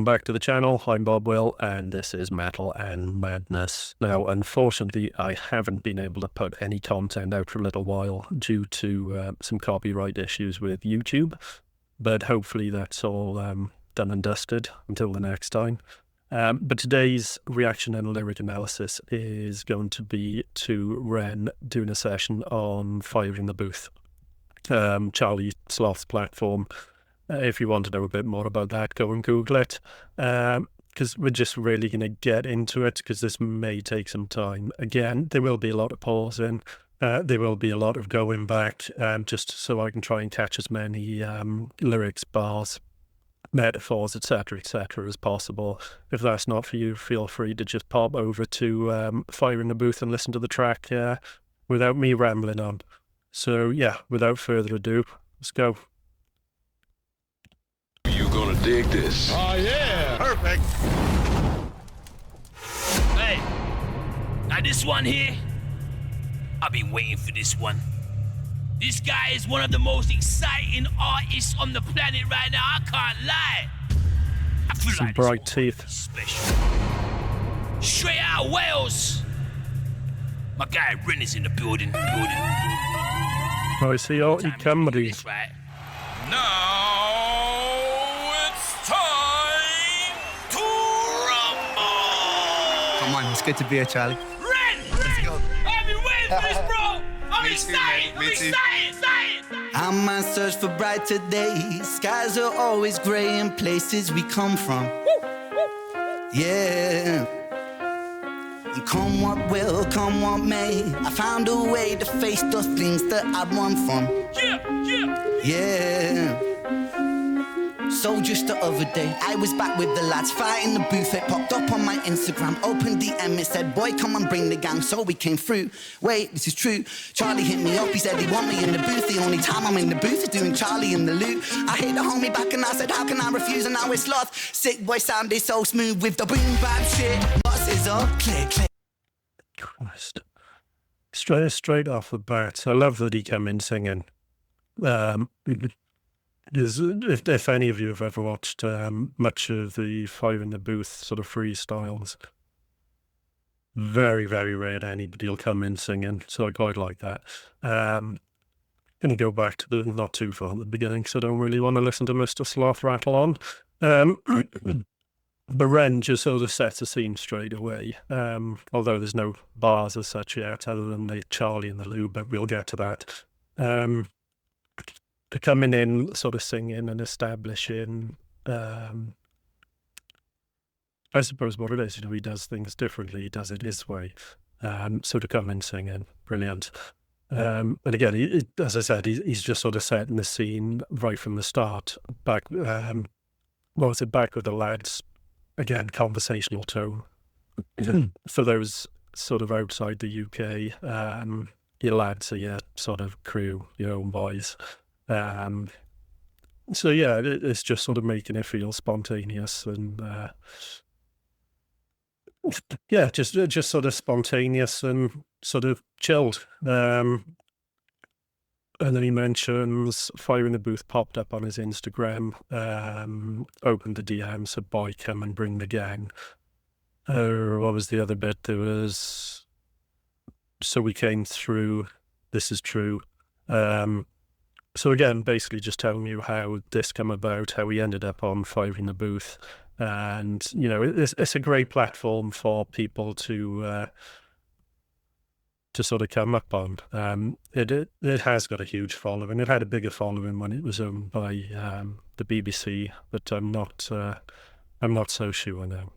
Welcome back to the channel. I'm Bob Will, and this is Metal and Madness. Now, unfortunately, I haven't been able to put any content out for a little while due to some copyright issues with YouTube, but hopefully that's all done and dusted until the next time. But today's reaction and lyric analysis is going to be to REN doing a session on Fire in the Booth, Charlie Sloth's platform. If you want to know a bit more about that, go and Google it, because we're just really going to get into it, because this may take some time. Again, there will be a lot of pausing, there will be a lot of going back, just so I can try and catch as many lyrics, bars, metaphors, etc., as possible. If that's not for you, feel free to just pop over to Fire in the Booth and listen to the track without me rambling on. So yeah, without further ado, let's go. You gonna dig this? Oh yeah! Perfect. Hey, now this one here, I've been waiting for this one. This guy is one of the most exciting artists on the planet right now, I can't lie. I feel Some like bright this teeth. special. Straight out of Wales. My guy REN is in the building. I see all you comedy. That's right. Now it's time to rumble! Come on, it's good to be here, Charlie. REN! I've been waiting for this, bro! I'm excited! I'm excited! I'm on search for brighter days. Skies are always grey in places we come from. Yeah. And come what will, come what may, I found a way to face those things that I run from. Yeah. So just the other day, I was back with the lads, fighting the booth. It popped up on my Instagram, opened DM, it said, boy, come and bring the gang. So we came through. Wait, this is true. Charlie hit me up, he said he want me in the booth. The only time I'm in the booth is doing Charlie in the loot. I hit the homie back and I said, how can I refuse? And now it's Sloth. Sick boy sounded so smooth with the boom bap shit. Bosses up, click. Christ. Straight off the bat, I love that he came in singing. If any of you have ever watched much of the Fire in the Booth sort of freestyles, very, very rare that anybody will come in singing, so I quite like that. Gonna go back to the not too far at the beginning, so I don't really want to listen to Mr. Sloth rattle on. But REN just sort of sets the scene straight away, although there's no bars as such yet, other than the Charlie and the Lou, but we'll get to that. Coming in, sort of singing and establishing, I suppose what it is, he does things differently, he does it his way. So to come in singing, brilliant. And again, as I said, he's just sort of setting the scene right from the start. Back with the lads. Again, conversational tone. For those sort of outside the UK, your lads are your sort of crew, your own boys. So yeah, it's just sort of making it feel spontaneous and yeah, just sort of spontaneous and sort of chilled. And then he mentions Fire in the Booth popped up on his Instagram, opened the DM, said, boy, come and bring the gang. What was the other bit? There was, so we came through, this is true. So again, basically just telling you how this came about, how he ended up on Fire in the Booth. And, it's a great platform for people to sort of come up on. It has got a huge following. It had a bigger following when it was owned by the BBC, but I'm not so sure now.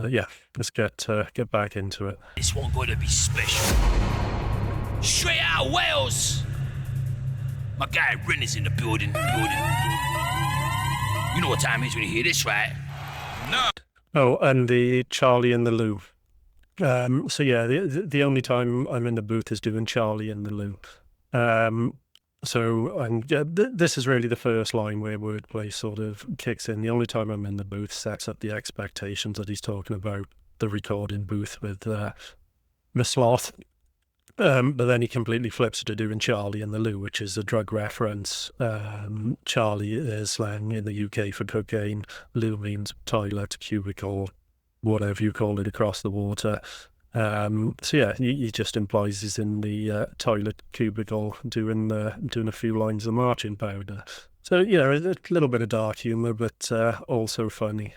Yeah, let's get back into it. This one gonna be special. Straight out of Wales. My guy REN is in the building. You know what time it is when you hear this, right? No. Oh, and the Charlie and the Lou. So yeah, the only time I'm in the booth is doing Charlie and the Lou. This is really the first line where wordplay sort of kicks in. The only time I'm in the booth sets up the expectations that he's talking about the recording booth with Miss Sloth. But then he completely flips to doing Charlie and the Lou, which is a drug reference. Charlie is slang in the UK for cocaine. Lou means toilet, cubicle, whatever you call it across the water. So yeah, he just implies he's in the toilet cubicle doing a few lines of marching powder. So, you know, a little bit of dark humour, but also funny.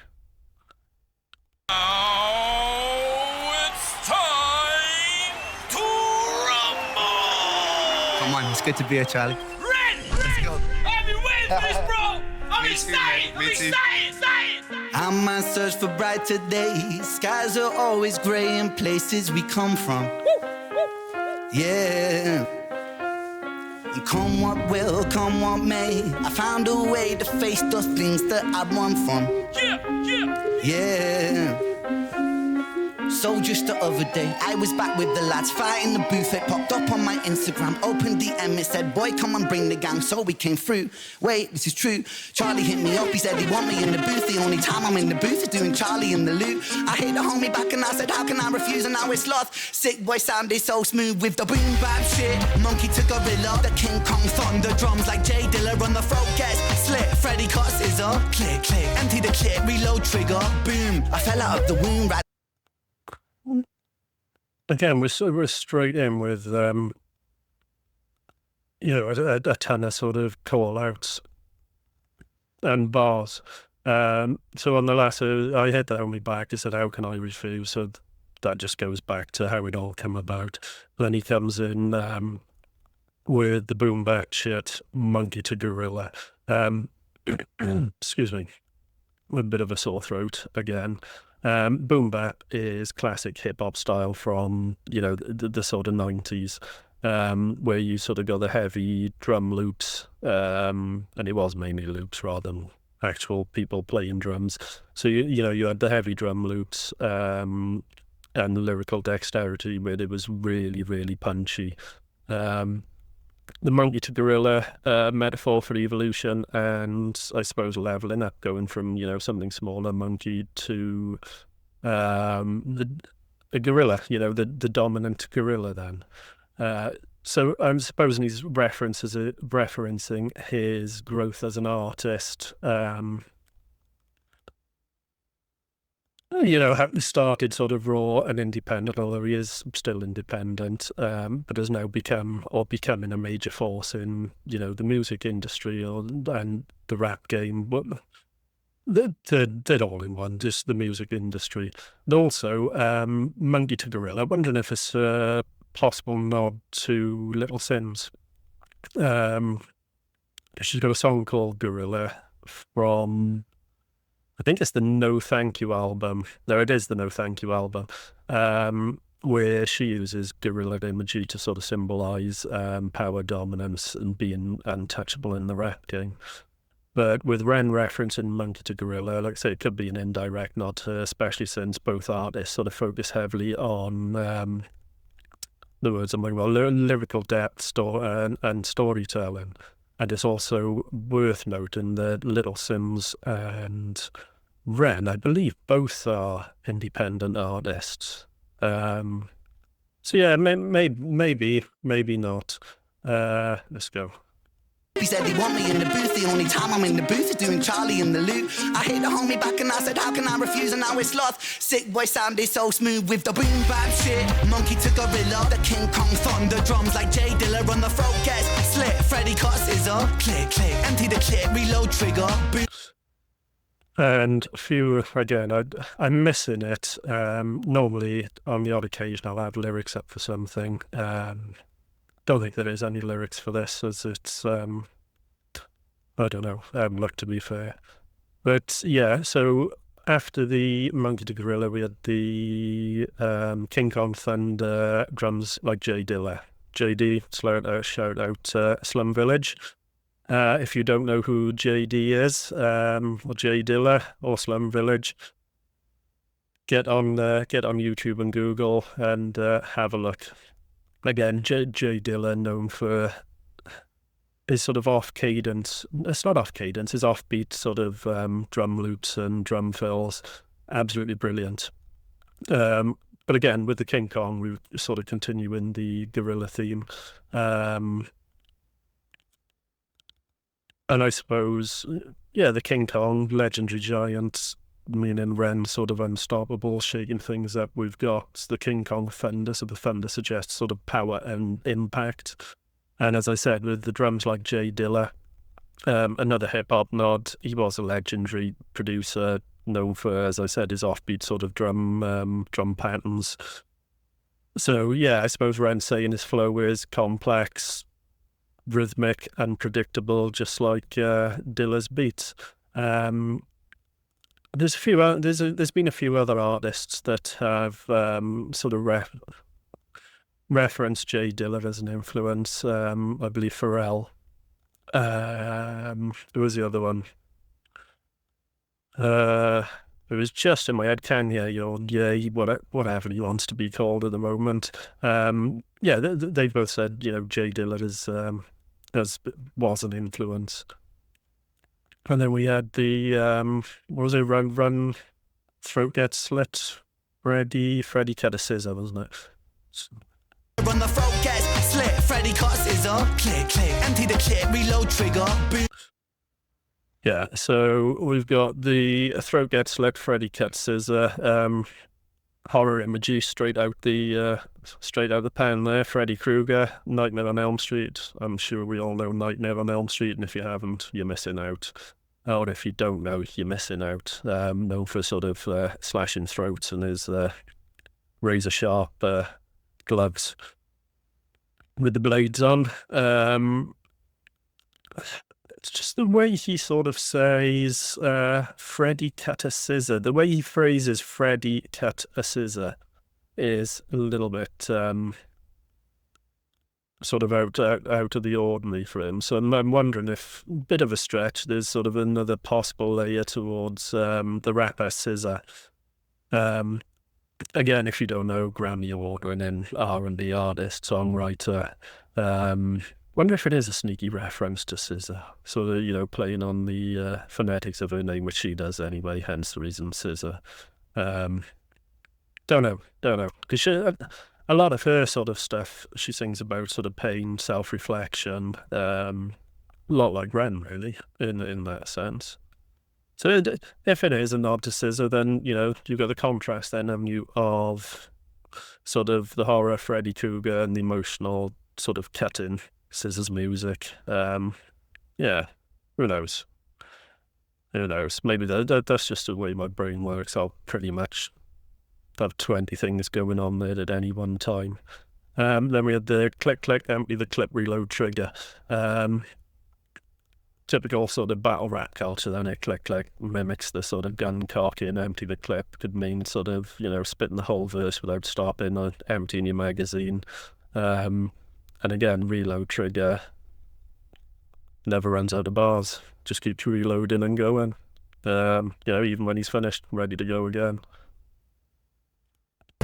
Now it's time to rumble! Come on, it's good to be here, Charlie. Ren! Let's go. I've been waiting for this, bro! I'm excited! I'm excited! I'm on search for brighter days. Skies are always grey in places we come from. Yeah. And come what will, come what may, I found a way to face those things that I run from. Yeah. So just the other day, I was back with the lads, fighting the booth. It popped up on my Instagram, opened DM, it said, boy, come on, bring the gang. So we came through. Wait, this is true. Charlie hit me up, he said he want me in the booth. The only time I'm in the booth is doing Charlie and the Lou. I hit the homie back and I said, how can I refuse? And now it's lost. Sick boy sounded so smooth with the boom bap shit. Monkey to gorilla, the King Kong thunder drums like Jay Dilla on the throat gets slit. Freddy cut scissor, click, click, empty the clip, reload trigger, boom. I fell out of the womb right. Again, we're straight in with, you know, a ton of sort of call-outs and bars. So on the last, I hit that only back, I said, how can I refuse? So that just goes back to how it all came about. Then he comes in with the boom back shit, monkey to gorilla. Excuse me, with a bit of a sore throat again. Boom bap is classic hip hop style from, you know, the sort of 90s, where you sort of got the heavy drum loops, and it was mainly loops rather than actual people playing drums. So you know, you had the heavy drum loops, and the lyrical dexterity, where it was really, really punchy. The monkey to gorilla metaphor for evolution, and I suppose leveling up, going from, you know, something smaller monkey to a gorilla, you know, the dominant gorilla then. So I'm supposing he's referencing his growth as an artist. You know, how he started sort of raw and independent, although he is still independent, but has now becoming a major force in, you know, the music industry and the rap game. But they're all in one, just the music industry. And also, monkey to gorilla. I'm wondering if it's a possible nod to Little Sims. She's got a song called Gorilla from, I think it's the No Thank You album. No, it is the No Thank You album, where she uses gorilla imagery to sort of symbolise power dominance and being untouchable in the rap game. But with Ren referencing monkey to gorilla, like I say, it could be an indirect nod to her, especially since both artists sort of focus heavily on the words I'm talking about, lyrical depth and storytelling. And it's also worth noting that Little Sims and Ren, I believe, both are independent artists. So yeah, maybe not. Let's go. He said he want me in the booth. The only time I'm in the booth is doing Charlie and the Lou. I hit the homie back and I said, how can I refuse? And now it's lost. Sick boy sounded so smooth with the boom bap shit. Monkey to gorilla, the King Kong thunder drums like Jay Dilla on the throat gets slit. Freddy cut scissor, click, click, empty the clip, reload trigger, boom. And a few, again, I'm missing it. Normally, on the odd occasion, I'll have lyrics up for something. Don't think there is any lyrics for this, as it's, I don't know, I haven't looked, to be fair. But yeah, so after the monkey to gorilla, we had the King Kong thunder drums like Jay Dilla. JD, shout out Slum Village. If you don't know who JD is, or Jay Dilla or Slum Village, get on YouTube and Google and have a look. Again, Jay Dilla, known for his sort of off cadence. It's not off cadence. His offbeat sort of drum loops and drum fills. Absolutely brilliant. But again, with the King Kong, we sort of continue in the gorilla theme. And I suppose, yeah, the King Kong, legendary giant, meaning REN, sort of unstoppable, shaking things up. We've got the King Kong thunder, so the thunder suggests sort of power and impact. And as I said, with the drums like Jay Dilla, another hip-hop nod. He was a legendary producer, known for, as I said, his offbeat sort of drum patterns. So yeah, I suppose REN saying his flow is complex, rhythmic, and predictable, just like Dilla's beats. There's been a few other artists that have sort of referenced Jay Dilla as an influence. I believe Pharrell. Who was the other one? It was just in my head, Kanye or Ye, whatever he wants to be called at the moment. Yeah, they've both said, Jay Dilla was an influence. And then we had the what was it? Run, throat gets slit. Freddy cut a scissor, wasn't it? Run, the throat gets slit. Freddy cut scissor. Click, click. Empty the clip. Reload trigger. Boom. Yeah, so we've got the throat gets slit, Freddy cut scissor, horror imagery straight out the pan there. Freddy Krueger, Nightmare on Elm Street. I'm sure we all know Nightmare on Elm Street, and if you haven't, you're missing out. Or if you don't know, you're missing out. Known for sort of slashing throats and his razor sharp gloves with the blades on. It's just the way he sort of says Freddy cut a scissor. The way he phrases Freddy cut a scissor is a little bit sort of out of the ordinary for him. So I'm wondering if, a bit of a stretch, there's sort of another possible layer towards the rapper Scissor. Again, if you don't know, Grammy Award-winning R&B artist, songwriter. Wonder if it is a sneaky reference to Scissor. Sort of, playing on the phonetics of her name, which she does anyway, hence the reason Scissor. Don't know. Because a lot of her sort of stuff, she sings about sort of pain, self-reflection, a lot like REN, really, in that sense. So if it is a nod to Scissor, then, you've got the contrast then, haven't you, of sort of the horror Freddy Krueger and the emotional sort of cutting Scissor's music. Yeah, who knows? Maybe that's just the way my brain works. I'll pretty much have 20 things going on there at any one time. Then we had the click, empty the clip, reload trigger. Typical sort of battle rap culture, then it click, mimics the sort of gun cocking, empty the clip. Could mean sort of, spitting the whole verse without stopping or emptying your magazine. And again, reload trigger never runs out of bars. Just keeps reloading and going. Even when he's finished, ready to go again.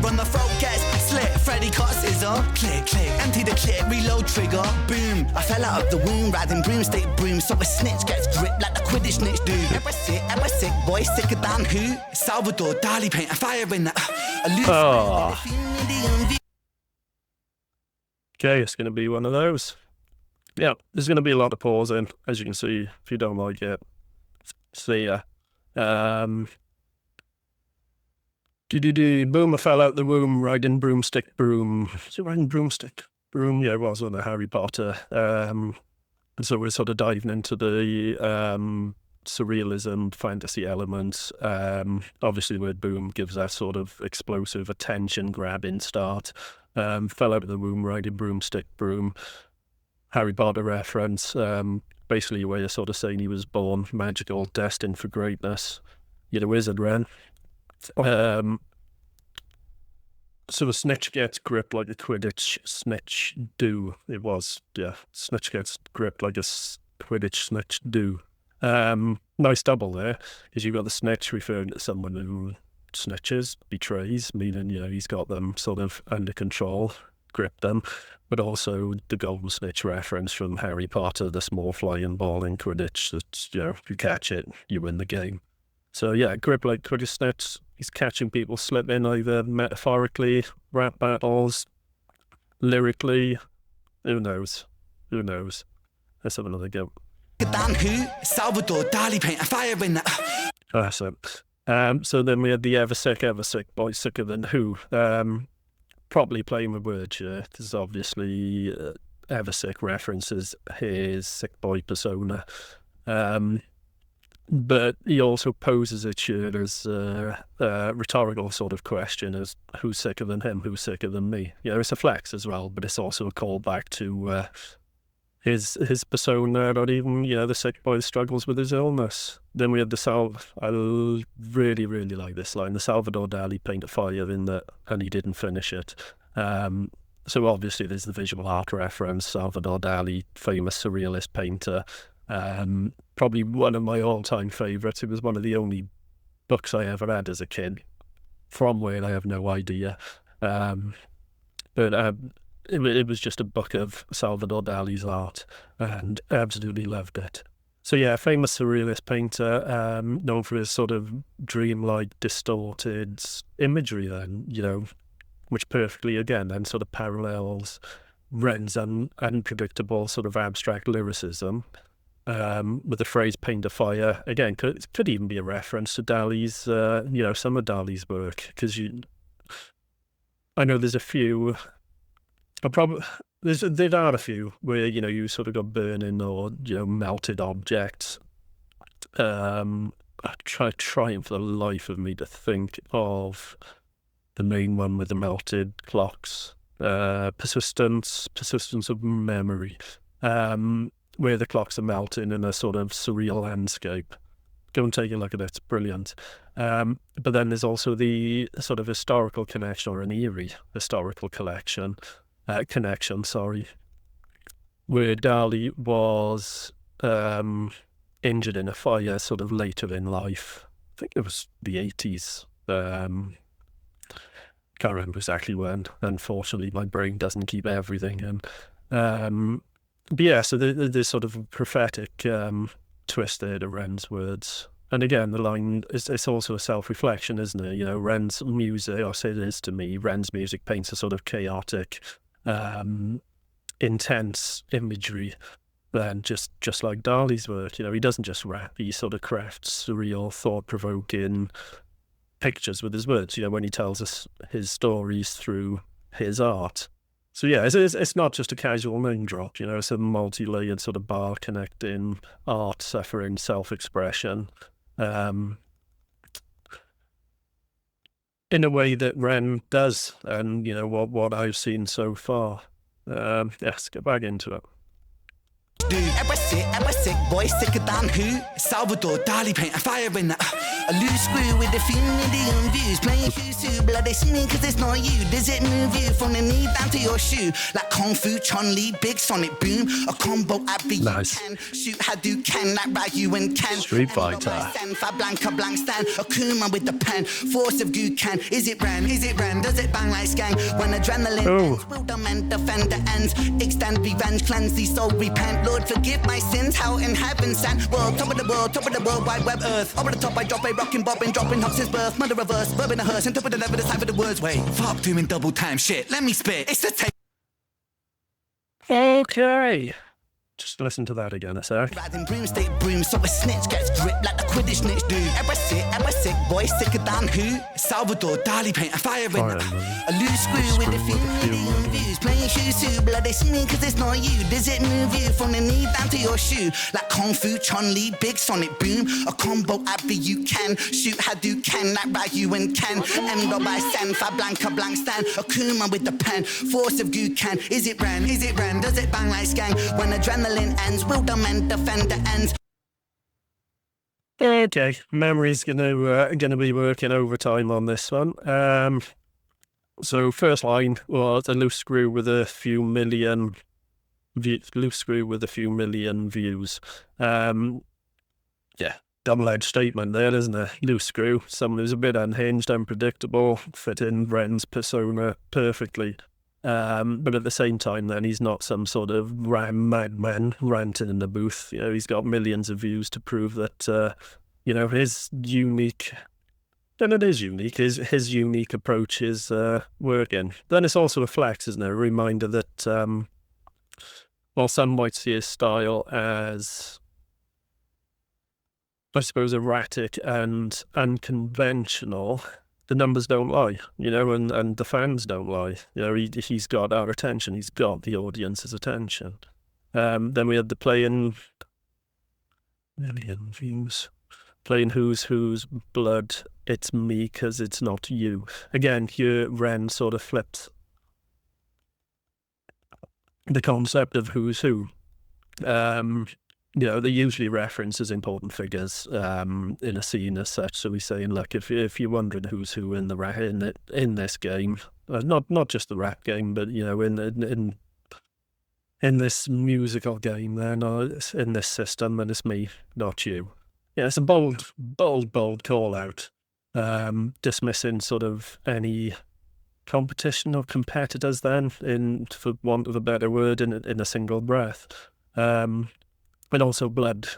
Run, the throat gets slit. Freddy cut scissor. Click, empty the clip. Reload trigger. Boom. I fell out of the womb, riding broomstick broom. So a snitch gets gripped like the Quidditch snitch do. Ever sick, boy, sicker than who? Salvador Dali paint a fire in that. Okay, it's going to be one of those. Yeah, there's going to be a lot of pausing, as you can see, if you don't like it. See ya. Boom, I fell out the womb, riding broomstick broom. Is it riding broomstick broom? Yeah, it was on the Harry Potter. So we're sort of diving into the surrealism, fantasy elements. Obviously, the word boom gives that sort of explosive, attention-grabbing start. Fell out of the womb, riding broomstick broom. Harry Potter reference. Basically, a way of sort of saying he was born magical, destined for greatness. You're the wizard, Ren. So the snitch gets gripped like a Quidditch snitch do. It was, yeah. Snitch gets gripped like a Quidditch snitch do. Nice double there, because you've got the snitch referring to someone who snitches, betrays, meaning, he's got them sort of under control, gripped them, but also the golden snitch reference from Harry Potter, the small flying ball in Quidditch that, if you catch it, you win the game. So yeah, grip like Kurdistan. He's catching people slipping either metaphorically, rap battles, lyrically. Who knows? Who knows? Let's have another go. Dan who? Salvador Dali paint a fire in that. Awesome. So then we had the ever sick boy, sicker than who. Probably playing with words here. There's obviously ever sick references his sick boy persona. But he also poses it here as a rhetorical sort of question as who's sicker than him, who's sicker than me. You know, it's a flex as well, but it's also a callback to his persona, or even, you know, the sick boy struggles with his illness. Then we had I really, really like this line, the Salvador Dali paint a fire in that, and he didn't finish it. So obviously there's the visual art reference, Salvador Dali, famous surrealist painter. Probably one of my all-time favourites. It was one of the only books I ever had as a kid. From where I have no idea. But it was just a book of Salvador Dali's art, and absolutely loved it. So yeah, famous surrealist painter, known for his sort of dreamlike, distorted imagery then, you know, which perfectly, again, then sort of parallels Ren's unpredictable sort of abstract lyricism. With the phrase paint a fire, again, could even be a reference to Dali's, you know, some of Dali's work, because I know there's a few, there are a few where, you know, you sort of got burning or, you know, melted objects. I'm trying for the life of me to think of the main one with the melted clocks. Persistence of memory. Where the clocks are melting in a sort of surreal landscape. Go and take a look at it, it's brilliant. But then there's also the sort of historical connection, or an eerie historical connection, where Dali was injured in a fire sort of later in life. I think it was the 80s. Can't remember exactly when. Unfortunately, my brain doesn't keep everything. But yeah, so there's sort of a prophetic twist there to Ren's words. And again, the line, it's also a self-reflection, isn't it? You know, Ren's music, or say it is to me, Ren's music paints a sort of chaotic, intense imagery. And just like Dali's work, you know, he doesn't just rap, he sort of crafts surreal, thought-provoking pictures with his words, you know, when he tells us his stories through his art. So yeah, it's not just a casual name drop, you know, it's a multi-layered sort of bar connecting art, suffering, self-expression, in a way that Ren does, and, you know, what I've seen so far. Let's get back into it. Dude, ever sick, boy, sicker than who? Salvador Dali paint a fire in that. A loose screw with a few million views. Playing who's who, blood, it's me, cause it's not you. Does it move you from the knee down to your shoe? Like Kung Fu, Chun-Li, big sonic boom. A combo Abby, nice. Can shoot Hadouken like Ryu and Ken. Street Fighter. Blanca, blank stand. Akuma with the pen. Force of Gukan. Is it Ren? Does it bang like Skang? When adrenaline ends, will the men defend the ends? Extend revenge, cleanse the soul, repent. Lord, forgive my sins, how in heaven stand. World, top of the world wide web earth. Over the top, I drop a rockin' bobbin', dropping hop since birth. Mother reverse, verbing a hearse, and top of the never decide for the words. Wait, fuck doing double time shit. Let me spit. It's the tape. Okay. Just listen to that again a sec. Riding broomstick broom, so a snitch gets gripped like the Quidditch snitch dude. Ever sick, boy, sicker than who? Salvador Dali paint a fire in that. A loose screw with a few million views. Playing who's who, blood, it's me, cause it's not you. Does it move you from the knee down to your shoe? Like Kung Fu, Chun-Li, big sonic boom. A combo Abby, you can shoot Hadouken like Ryu and Ken. M by Sen, Blanca, blank stand. Akuma with the pen, force of Gukan. Is it Ren? Does it bang like Skang? When adrenaline ends, will the men defend the ends? Okay, memory's gonna be working overtime on this one. So first line was a loose screw with a few million views. Yeah, double-edged statement there, isn't it? Loose screw, someone who's a bit unhinged, unpredictable, fit in Ren's persona perfectly. But at the same time, then, he's not some sort of madman ranting in the booth. You know, he's got millions of views to prove that his unique, and it is unique, his unique approach is working. Then it's also a flex, isn't it? A reminder that while some might see his style as, I suppose, erratic and unconventional, the numbers don't lie, and the fans don't lie. He's got our attention. He's got the audience's attention. Then we had the playing million views. Playing Who's Blood, it's me 'cause it's not you. Again, here Ren sort of flipped the concept of who's who. They usually reference as important figures in a scene as such. So he's saying, look, if you're wondering who's who in this game, not just the rap game, but in this musical game, then in this system, and it's me, not you. Yeah, it's a bold call out, dismissing sort of any competition or competitors. Then, for want of a better word, in a single breath. And also blood.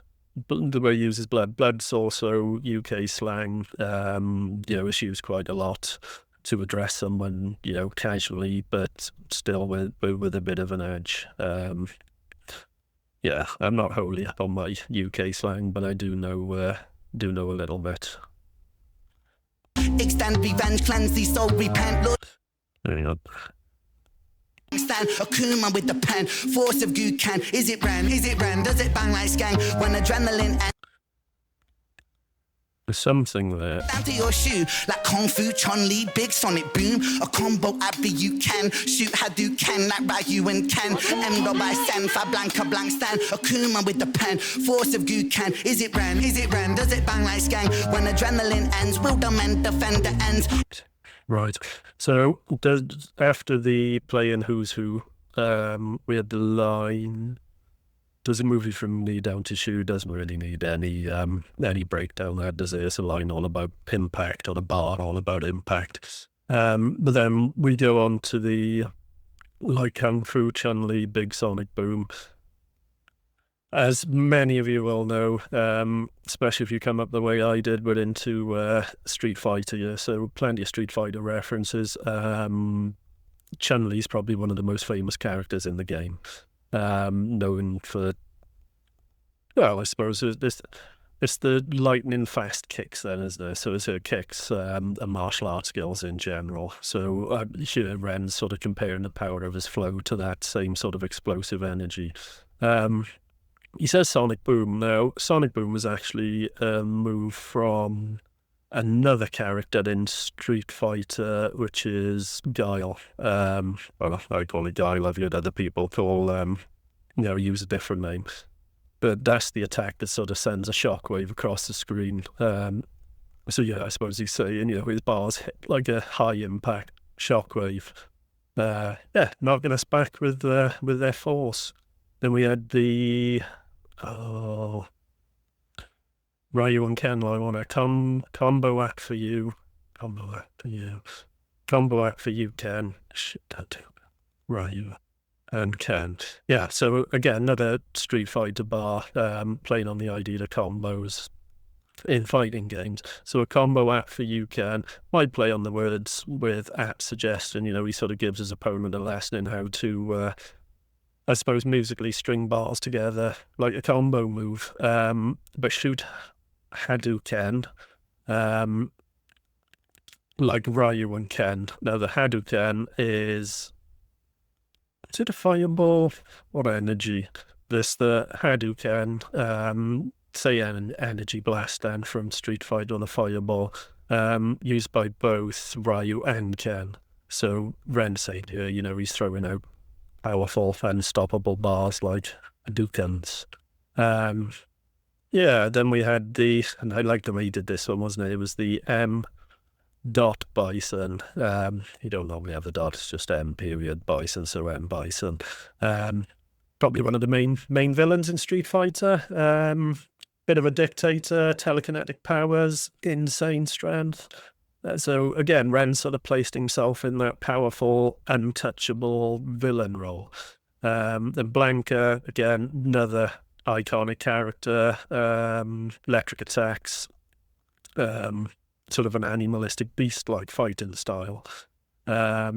The way he uses blood. Blood's also UK slang. It's used quite a lot to address someone, casually, but still with a bit of an edge. Yeah, I'm not wholly up on my UK slang, but I do know a little bit. Extend revenge, cleanse thee soul, repent, Lord. Hang on. Stand Akuma with the pen, force of goo can. Is it Ren? Does it bang like skang? When adrenaline There's something there. down to your shoe, like Kung Fu, Chun-Li, big sonic boom. A combo Abby you can. Shoot Hadouken like Ryu and Ken. Endo by Sen, Fa Blanca blank stand. Akuma with the pen, force of goo can. Is it Ren? Does it bang like skang? When adrenaline ends, will the men defend the ends? Right. So after the playing Who's Who, we had the line, does it move you from knee down to shoe? Doesn't really need any breakdown there, does it? It's a line all about impact, or a bar all about impact. But then we go on to the like Kung Fu, Chun-Li, big sonic boom. As many of you will know, especially if you come up the way I did, we're into Street Fighter, yeah, so plenty of Street Fighter references. Chun-Li's probably one of the most famous characters in the game, known for, well, I suppose it's the lightning fast kicks then, isn't it? So it's her kicks and martial arts skills in general. So Ren's sort of comparing the power of his flow to that same sort of explosive energy. He says Sonic Boom. Now, Sonic Boom was actually a move from another character in Street Fighter, which is Guile. Well, I call it Guile. I've heard other people use a different name. But that's the attack that sort of sends a shockwave across the screen. So yeah, I suppose he's saying, his bars hit like a high impact shockwave. Knocking us back with their force. Then we had the Ryu and Ken, I want a combo act for you. Combo act for you, Ken. Shit, that too. Ryu and Ken. Yeah, so again, another Street Fighter bar, playing on the idea of combos in fighting games. So a combo act for you, Ken. Might play on the words with at suggestion. He sort of gives his opponent a lesson in how to I suppose musically string bars together like a combo move, but shoot Hadouken, like Ryu and Ken. Now the Hadouken is it a fireball or energy? The Hadouken, say an energy blast then from Street Fighter on a fireball, used by both Ryu and Ken. So Ren saying here, he's throwing out powerful, unstoppable bars like Hadoukens. Then we had and I liked the way he did this one, wasn't it? It was the M. Bison. You don't normally have the dot, it's just M period Bison, so M Bison. Probably one of the main villains in Street Fighter. Bit of a dictator, telekinetic powers, insane strength. So again, Ren sort of placed himself in that powerful, untouchable villain role. Then Blanca, again, another iconic character, electric attacks, sort of an animalistic beast-like fighting style. I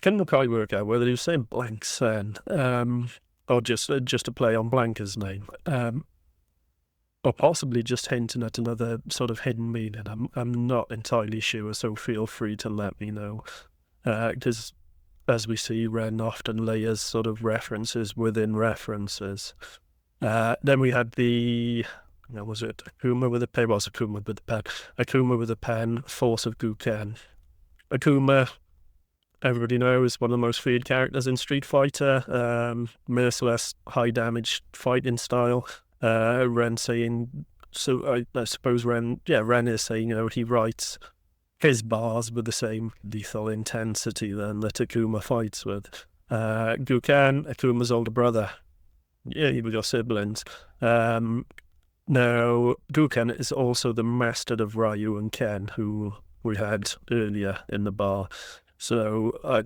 couldn't quite work out whether he was saying Blank Sen, or just a play on Blanca's name, or possibly just hinting at another sort of hidden meaning. I'm not entirely sure, so feel free to let me know. Because as we see, Ren often layers sort of references within references. Then we had the, was it Akuma with a pen? Was Akuma with the pen? Akuma with a pen, Force of Guken. Akuma, everybody knows, one of the most feared characters in Street Fighter. Merciless, high damage fighting style. Ren saying, so I suppose Ren is saying, he writes his bars with the same lethal intensity then that Akuma fights with. Guken, Akuma's older brother. Yeah, he was your siblings. Now, Guken is also the master of Ryu and Ken, who we had earlier in the bar. So I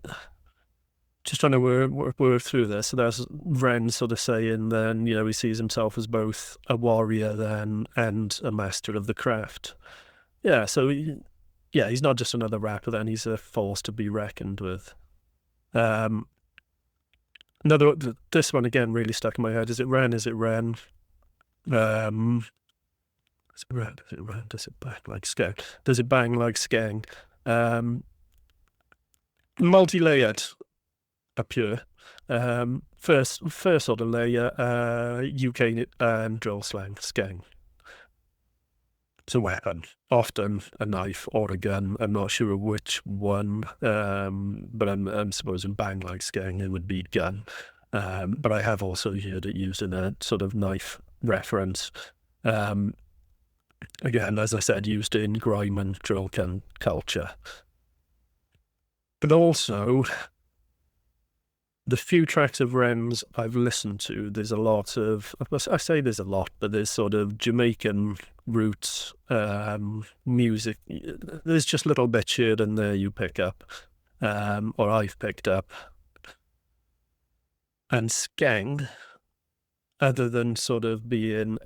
just trying to work through this. So there's Ren sort of saying then, he sees himself as both a warrior then and a master of the craft. Yeah, so he's not just another rapper then, he's a force to be reckoned with. This one again really stuck in my head. Is it Ren? Is it Ren? Is it Ren? Is it Ren? Does it bang like Skeng? Does it bang like Skeng? Multi-layered. Pure. First sort of layer, UK drill slang, Skeng. It's a weapon, often a knife or a gun. I'm not sure which one, but I'm supposing bang like Skeng, it would be gun. But I have also heard it used in a sort of knife reference. Again, as I said, used in grime and drill culture. But also, the few tracks of Ren's I've listened to, there's a lot of, I say there's a lot, but there's sort of Jamaican roots music. There's just little bits here and there you pick up, or I've picked up. And Skeng, other than sort of being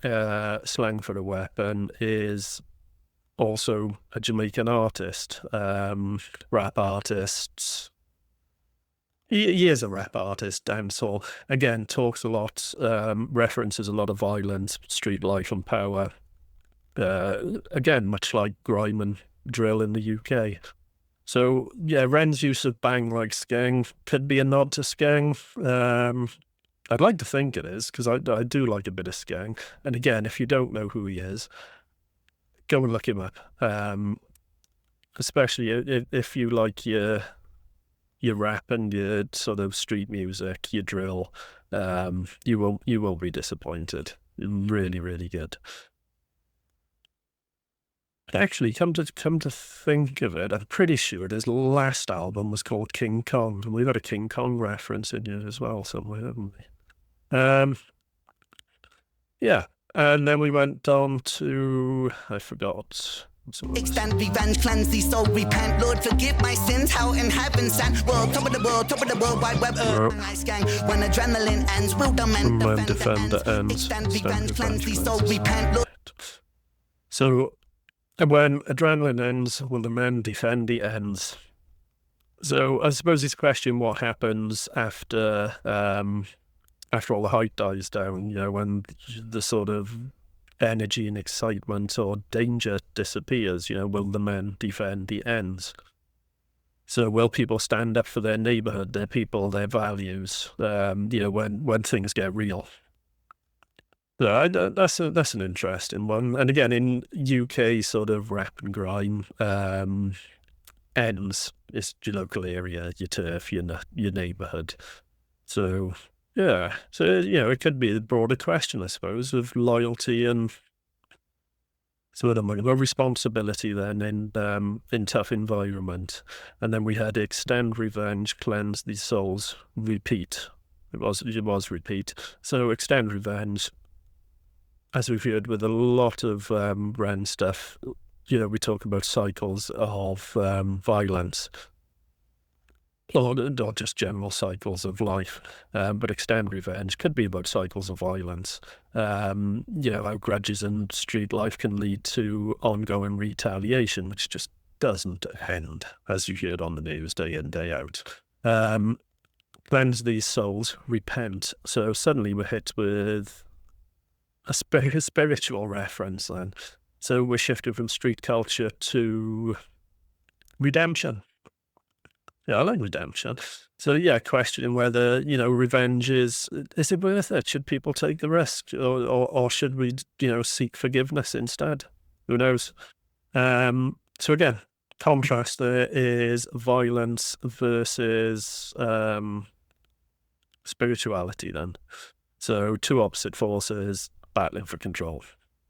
slang for a weapon, is also a Jamaican artist, rap artist. He is a rap artist, dancehall. Again, talks a lot, references a lot of violence, street life and power. Again, much like grime and drill in the UK. So, yeah, Ren's use of bang like Skeng could be a nod to Skeng. I'd like to think it is, because I do like a bit of Skeng. And again, if you don't know who he is, go and look him up. Especially if you like your rap and your sort of street music, your drill, you will be disappointed. Really, really good. Actually, come to think of it, I'm pretty sure his last album was called King Kong, and we got a King Kong reference in here as well somewhere, haven't we? Yeah, and then we went on to, I forgot. Extend revenge, cleanse the soul, repent. Lord, forgive my sins. How in heaven stand. World, top of the world wide web. Nice gang. When adrenaline ends, will the men defend the ends. Extend revenge, cleanse the soul, repent. Lord. So, when adrenaline ends, will the men defend the ends? So, I suppose this question: what happens after all the hype dies down? When the sort of energy and excitement or danger disappears, will the men defend the ends? So will people stand up for their neighborhood, their people, their values, when things get real? So that's an interesting one. And again, in UK sort of rap and grime, ends is your local area, your turf, your neighborhood. So yeah, so it could be a broader question, I suppose, of loyalty and sort of responsibility then in tough environment. And then we had extend revenge, cleanse the souls, repeat. It was repeat. So extend revenge, as we've heard with a lot of Ren stuff, we talk about cycles of violence. or not just general cycles of life, but extend revenge could be about cycles of violence. How grudges in street life can lead to ongoing retaliation, which just doesn't end, as you hear on the news day in, day out. Cleanse these souls, repent. So suddenly we're hit with a spiritual reference then. So we're shifted from street culture to redemption. Yeah, I like redemption. So yeah, questioning whether, revenge is it worth it? Should people take the risk? Or should we, seek forgiveness instead? Who knows? So again, contrast there is violence versus spirituality then. So two opposite forces battling for control.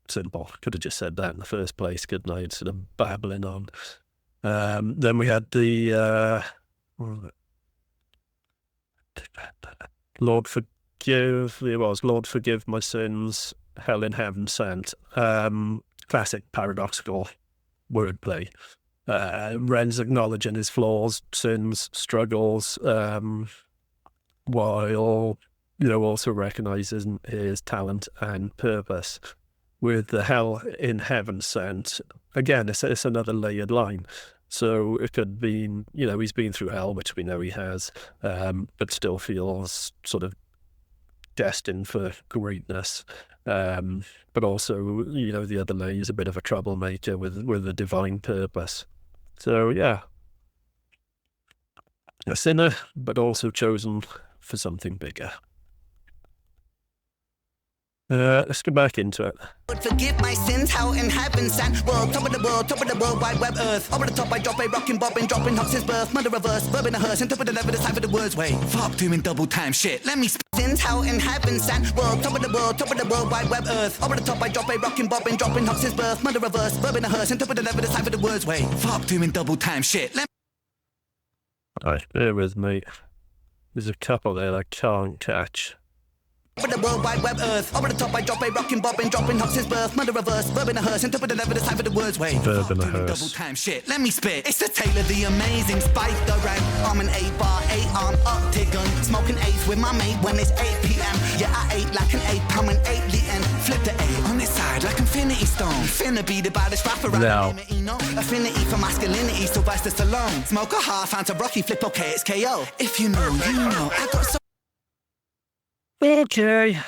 Simple. Could have just said that in the first place, couldn't I? Instead of babbling on. Then we had the Lord forgive my sins, hell in heaven sent. Classic paradoxical wordplay. Ren's acknowledging his flaws, sins, struggles, while also recognizing his talent and purpose. With the hell in heaven sent, again, it's another layered line. So it could be, he's been through hell, which we know he has, but still feels sort of destined for greatness. But also, the other layer is a bit of a troublemaker with a divine purpose. So yeah, a sinner, but also chosen for something bigger. Let's get back into it. Forgive my sins, how in heaven stand. World, top of the world wide web earth. Over the top, I drop a rockin' bobbin', dropping hop since birth. Mother reverse, verb in a hearse, and top of the level, the time for the words. Wait, fuck doing double time shit. Let me sins, how in heaven stand. World, top of the world wide web earth. Over the top, I drop a rockin' bobbin', dropping hop since birth. Mother reverse, verb in a hearse, and top of the level, the time for the words. Wait, fuck doing double time shit. Alright, bear with me. There's a couple there I can't catch. Over the world wide web earth. Over the top, I drop a rockin' bobbin', dropping hop since birth. Mother reverse, verb in a hearse, and top of the level, the time for the words. Wait, verb in a hearse. Double time shit. Let me spit. It's the tale of the amazing Spike the rank. I'm an 8-bar, 8-arm octagon. Smoking eighth with my mate when it's 8 p.m. Yeah, I ate like an 8 pound and 8 lean. Flip the 8 on its side like Infinity Stone. Finna be the baddest rapper around. Affinity for masculinity, Sylvester Stallone. Smoke a half, Fanta Rocky, flip okay, it's KO. If you know, you know. I got so. Okay.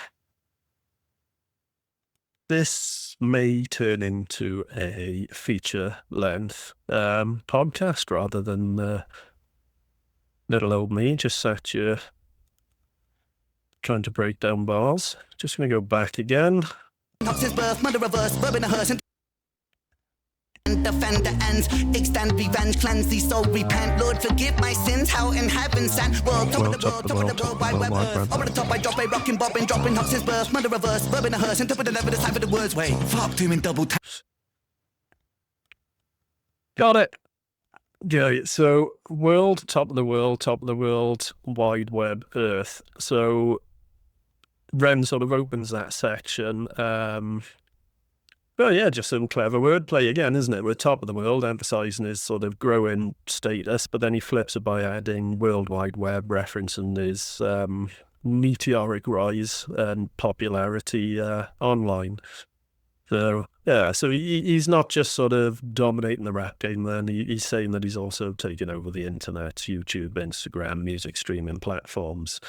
This may turn into a feature-length podcast rather than little old me just sat here trying to break down bars. Just going to go back again. His birth, mother reverse, verb in a hearse, and defend the ends, extend revenge, cleanse these soul, repent. Lord, forgive my sins, how in heaven stand. World, top of the world, wide web earth. Over the top, I drop a rockin' bobbin', dropping hops his birth, mother reverse, verb in a hearse, and top of the level, the time for the words. Wait, fuck doing double time. Got it. Yeah, so world, top of the world, wide web earth. So Ren sort of opens that section. Well, yeah, just some clever wordplay again, isn't it? We're top of the world, emphasising his sort of growing status, but then he flips it by adding World Wide Web, referencing his meteoric rise and popularity online. So, yeah, so he's not just sort of dominating the rap game then, he's saying that he's also taking over the internet, YouTube, Instagram, music streaming platforms.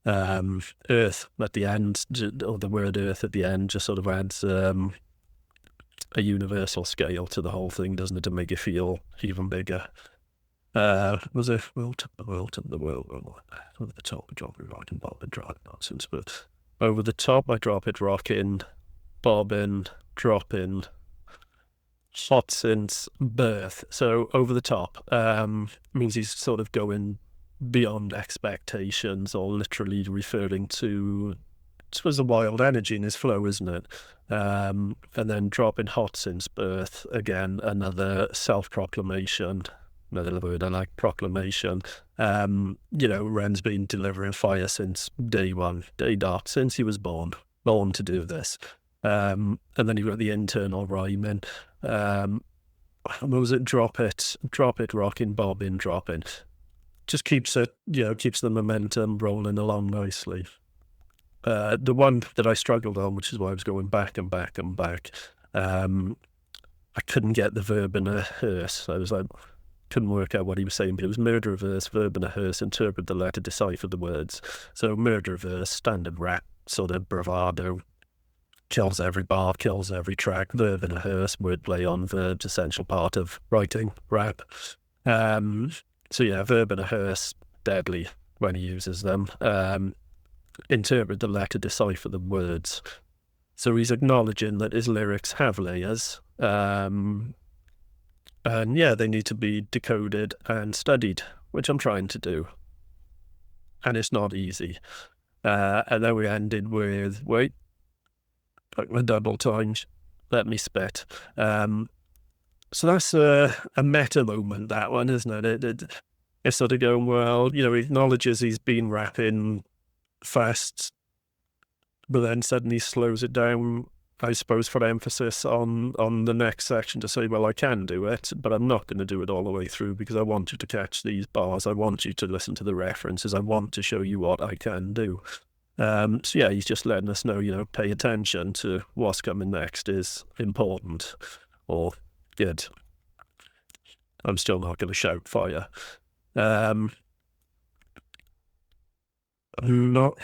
Earth at the end, or the word Earth at the end, just sort of adds a universal scale to the whole thing, doesn't it, to make it feel even bigger. Was it world to the world, over the top I drop it rockin', bobbin', drop nonsense, but over the top I drop it rockin', bobbin', droppin', hot since birth. So over the top means he's sort of going beyond expectations, or literally referring to, I suppose, the wild energy in his flow, isn't it? And then dropping hot since birth, again, another self-proclamation, another word I like, proclamation. Ren's been delivering fire since day one, day dot, since he was born to do this. And then you've got the internal rhyming. What was it? Drop it, rockin', bobbin', dropping. just keeps it, keeps the momentum rolling along nicely. The one that I struggled on, which is why I was going back and back and back, I couldn't get the verb in a hearse. I was like, couldn't work out what he was saying, but it was murder reverse, verb in a hearse, interpret the letter, decipher the words. So murder reverse, standard rap, sort of bravado, kills every bar, kills every track, verb in a hearse, wordplay on verbs, essential part of writing rap. So yeah, verb in a hearse, deadly when he uses them. Interpret the letter, decipher the words. So he's acknowledging that his lyrics have layers, and yeah, they need to be decoded and studied, which I'm trying to do. And it's not easy. And then we ended with, wait, like my double times, let me spit. So that's a meta moment, that one, isn't it? It's sort of going, well, he acknowledges he's been rapping fast, but then suddenly slows it down, I suppose, for emphasis on the next section to say, well, I can do it, but I'm not going to do it all the way through because I want you to catch these bars. I want you to listen to the references. I want to show you what I can do. So yeah, he's just letting us know, pay attention to what's coming next is important or good. I'm still not going to shout fire. I'm not...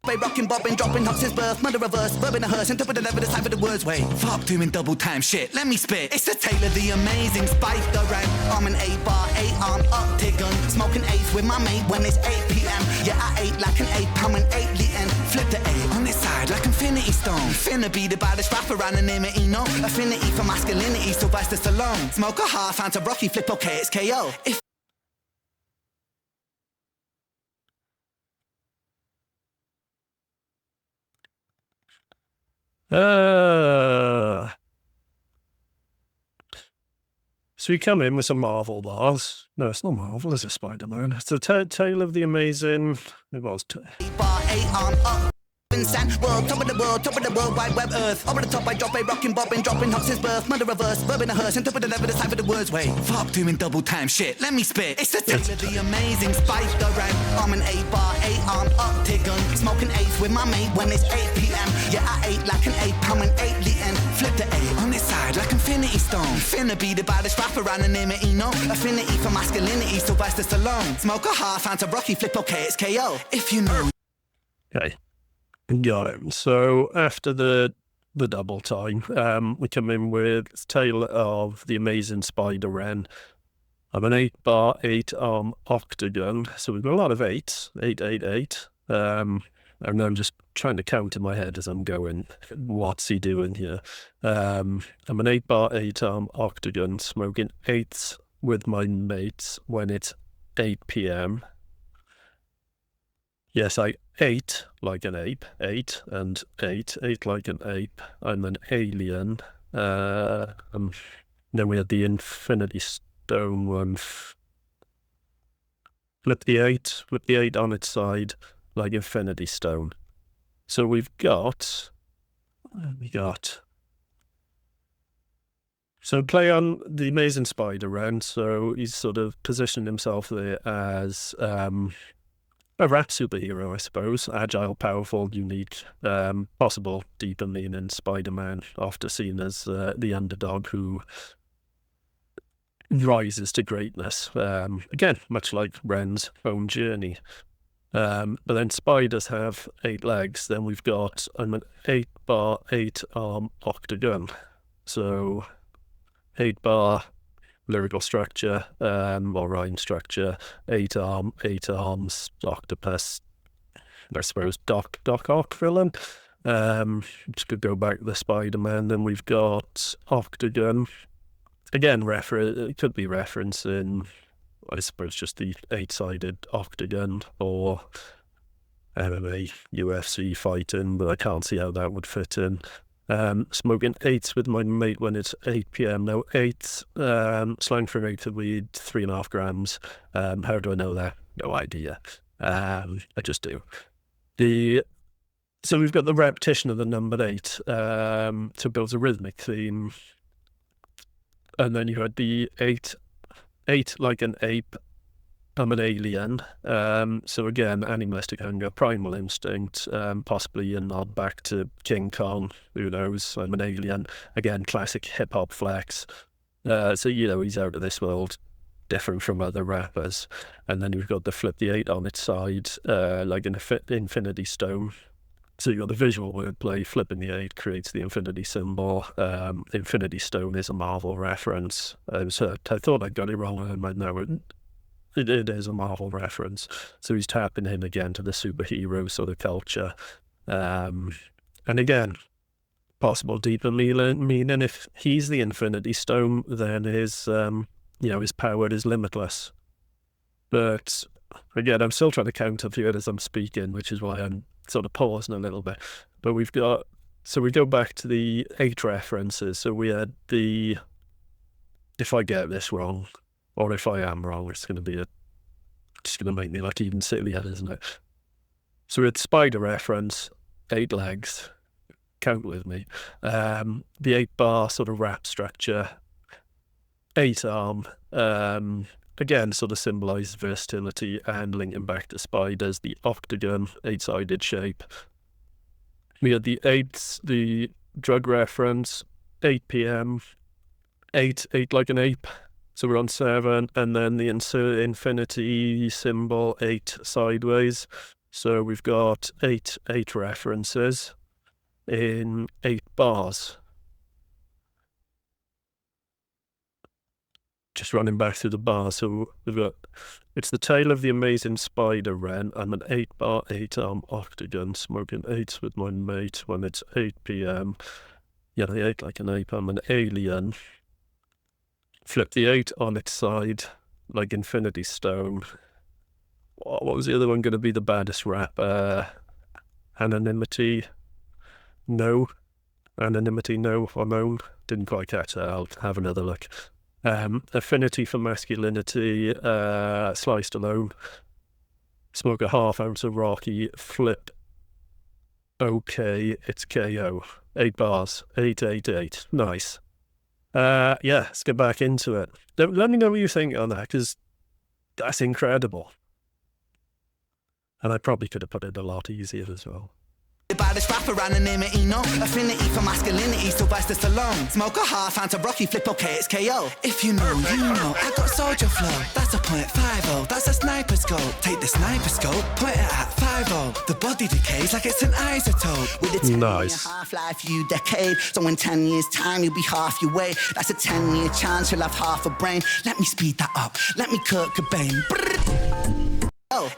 Rocking, bobbing, dropping, hot since birth, mother reverse, verb in a hearse, interpret the letter, decipher the words. Wait, fuck doing double time shit, let me spit. It's the tale of the amazing Spider REN. I'm an 8-bar, 8-arm octagon, smoking eighth with my mate when it's 8 p.m. Yeah, I ate like an ape, I'm an 8-lien. Flip the 8 on its side like Infinity Stone. Finna be the baddest rapper anonymity, no affinity for masculinity, Sylvester Stallone. Smoke a half, Fanta Rocky, flip okay, it's KO. If So we come in with some Marvel bars. No, it's not Marvel, it's a Spider-Man. It's the tale of the amazing... It was... 8-bar, 8-arm world, top of the world, wide web earth. Over the top, I drop a rockin', bobbin', dropping hot since birth. Mother reverse, verb in a hearse, interpret the letter, decipher the words. Wait, fuck doing double time shit, let me spit. It's the tale of the amazing Spider REN. I'm an 8-bar, 8-arm octagon, smoking eighth with my mate when it's 8 p.m. Yeah, I ate like an ape, I'm an 8-lien. Flip the 8 on its side like Infinity Stone. Finna be the baddest rapper anonymity, no affinity for masculinity, Sylvester Stallone. Smoke a half, Fanta Rocky, flip okay, it's KO. If you know. Okay. Got it. So after the double time, we come in with Tale of the Amazing Spider REN. I'm an 8-bar, 8-arm octagon. So we've got a lot of 8s, 8, 8, 8. And I'm just trying to count in my head as I'm going, what's he doing here? I'm an 8-bar, 8-arm octagon, smoking 8s with my mates when it's 8 p.m. Yes, I ate like an ape, ate like an ape. I'm an alien. Then we had the Infinity Stone one. Flip the 8 on its side like Infinity Stone. So we've got, so play on the Amazing Spider REN. So he's sort of positioned himself there as a rap superhero, I suppose. Agile, powerful, unique, possible deeper meaning Spider-Man, often seen as the underdog who rises to greatness. Again, much like Ren's own journey. But then spiders have 8 legs. Then we've got an 8-bar, 8-arm octagon. So 8-bar lyrical structure, or rhyme structure, 8 arms, octopus, I suppose Doc Ock villain. Just could go back to the Spider-Man. Then we've got octagon. Again, it could be referencing, I suppose, just the 8-sided octagon or MMA, UFC fighting, but I can't see how that would fit in. Smoking 8s with my mate when it's 8 p.m. Now 8, slang for 8 of weed, 3.5 grams. How do I know that? No idea. I just do. So we've got the repetition of the number 8 to build a rhythmic theme. And then you had the 8 like an ape, I'm an alien. So again, animalistic hunger, primal instinct, possibly a nod back to King Kong. Who knows? I'm an alien. Again, classic hip hop flex. So he's out of this world, different from other rappers. And then we've got the flip the 8 on its side, like an infinity stone. So you've got the visual wordplay, flipping the 8 creates the infinity symbol. Infinity stone is a Marvel reference. So I thought I got it wrong, and no, it is a Marvel reference. So he's tapping in again to the superhero sort of culture. And again, possible deeper meaning. If he's the infinity stone, then his power is limitless. But again, I'm still trying to counterview it as I'm speaking, which is why I'm sort of pausing a little bit. But we go back to the 8 references. So we had the, if I get this wrong, or if I am wrong, it's going to make me look even sillier, isn't it? So we had spider reference, 8 legs, count with me. The 8-bar sort of rap structure, 8 arm, again, sort of symbolizes versatility and linking back to spiders, the octagon, 8-sided shape. We had the 8, the drug reference, 8 p.m., 8 like an ape. So we're on 7, and then the infinity symbol, 8 sideways. So we've got 8 references in 8 bars. Just running back through the bars. So we've got, it's the tale of the amazing spider Ren. I'm an 8-bar, 8-arm octagon, smoking 8s with my mate when it's 8 p.m. Yeah, the 8 like an ape. I'm an alien. Flip the 8 on its side, like infinity stone. What was the other one going to be? The baddest rap? Anonymity? No. Anonymity? No. Hormone? Didn't quite catch that. I'll have another look. Affinity for masculinity, sliced alone. Smoke a half ounce of Rocky. Flip. Okay, it's KO. 8 bars. 8. Nice. Let's get back into it. Let me know what you think on that, because that's incredible. And I probably could have put it a lot easier as well. By this rapper anonymity, no affinity for masculinity, Sylvester Stallone. Smoke a half ounce of Rocky, flip okay, it's KO. If you know, you know, I got soldier flow. That's a .50, that's a sniper scope. Take the sniper scope, point it at 50. The body decays like it's an isotope. With a 10-year half-life, you decade. So in 10 years' time, you'll be half your way. That's a 10-year chance, you'll have half a brain. Let me speed that up, let me Kurt Cobain.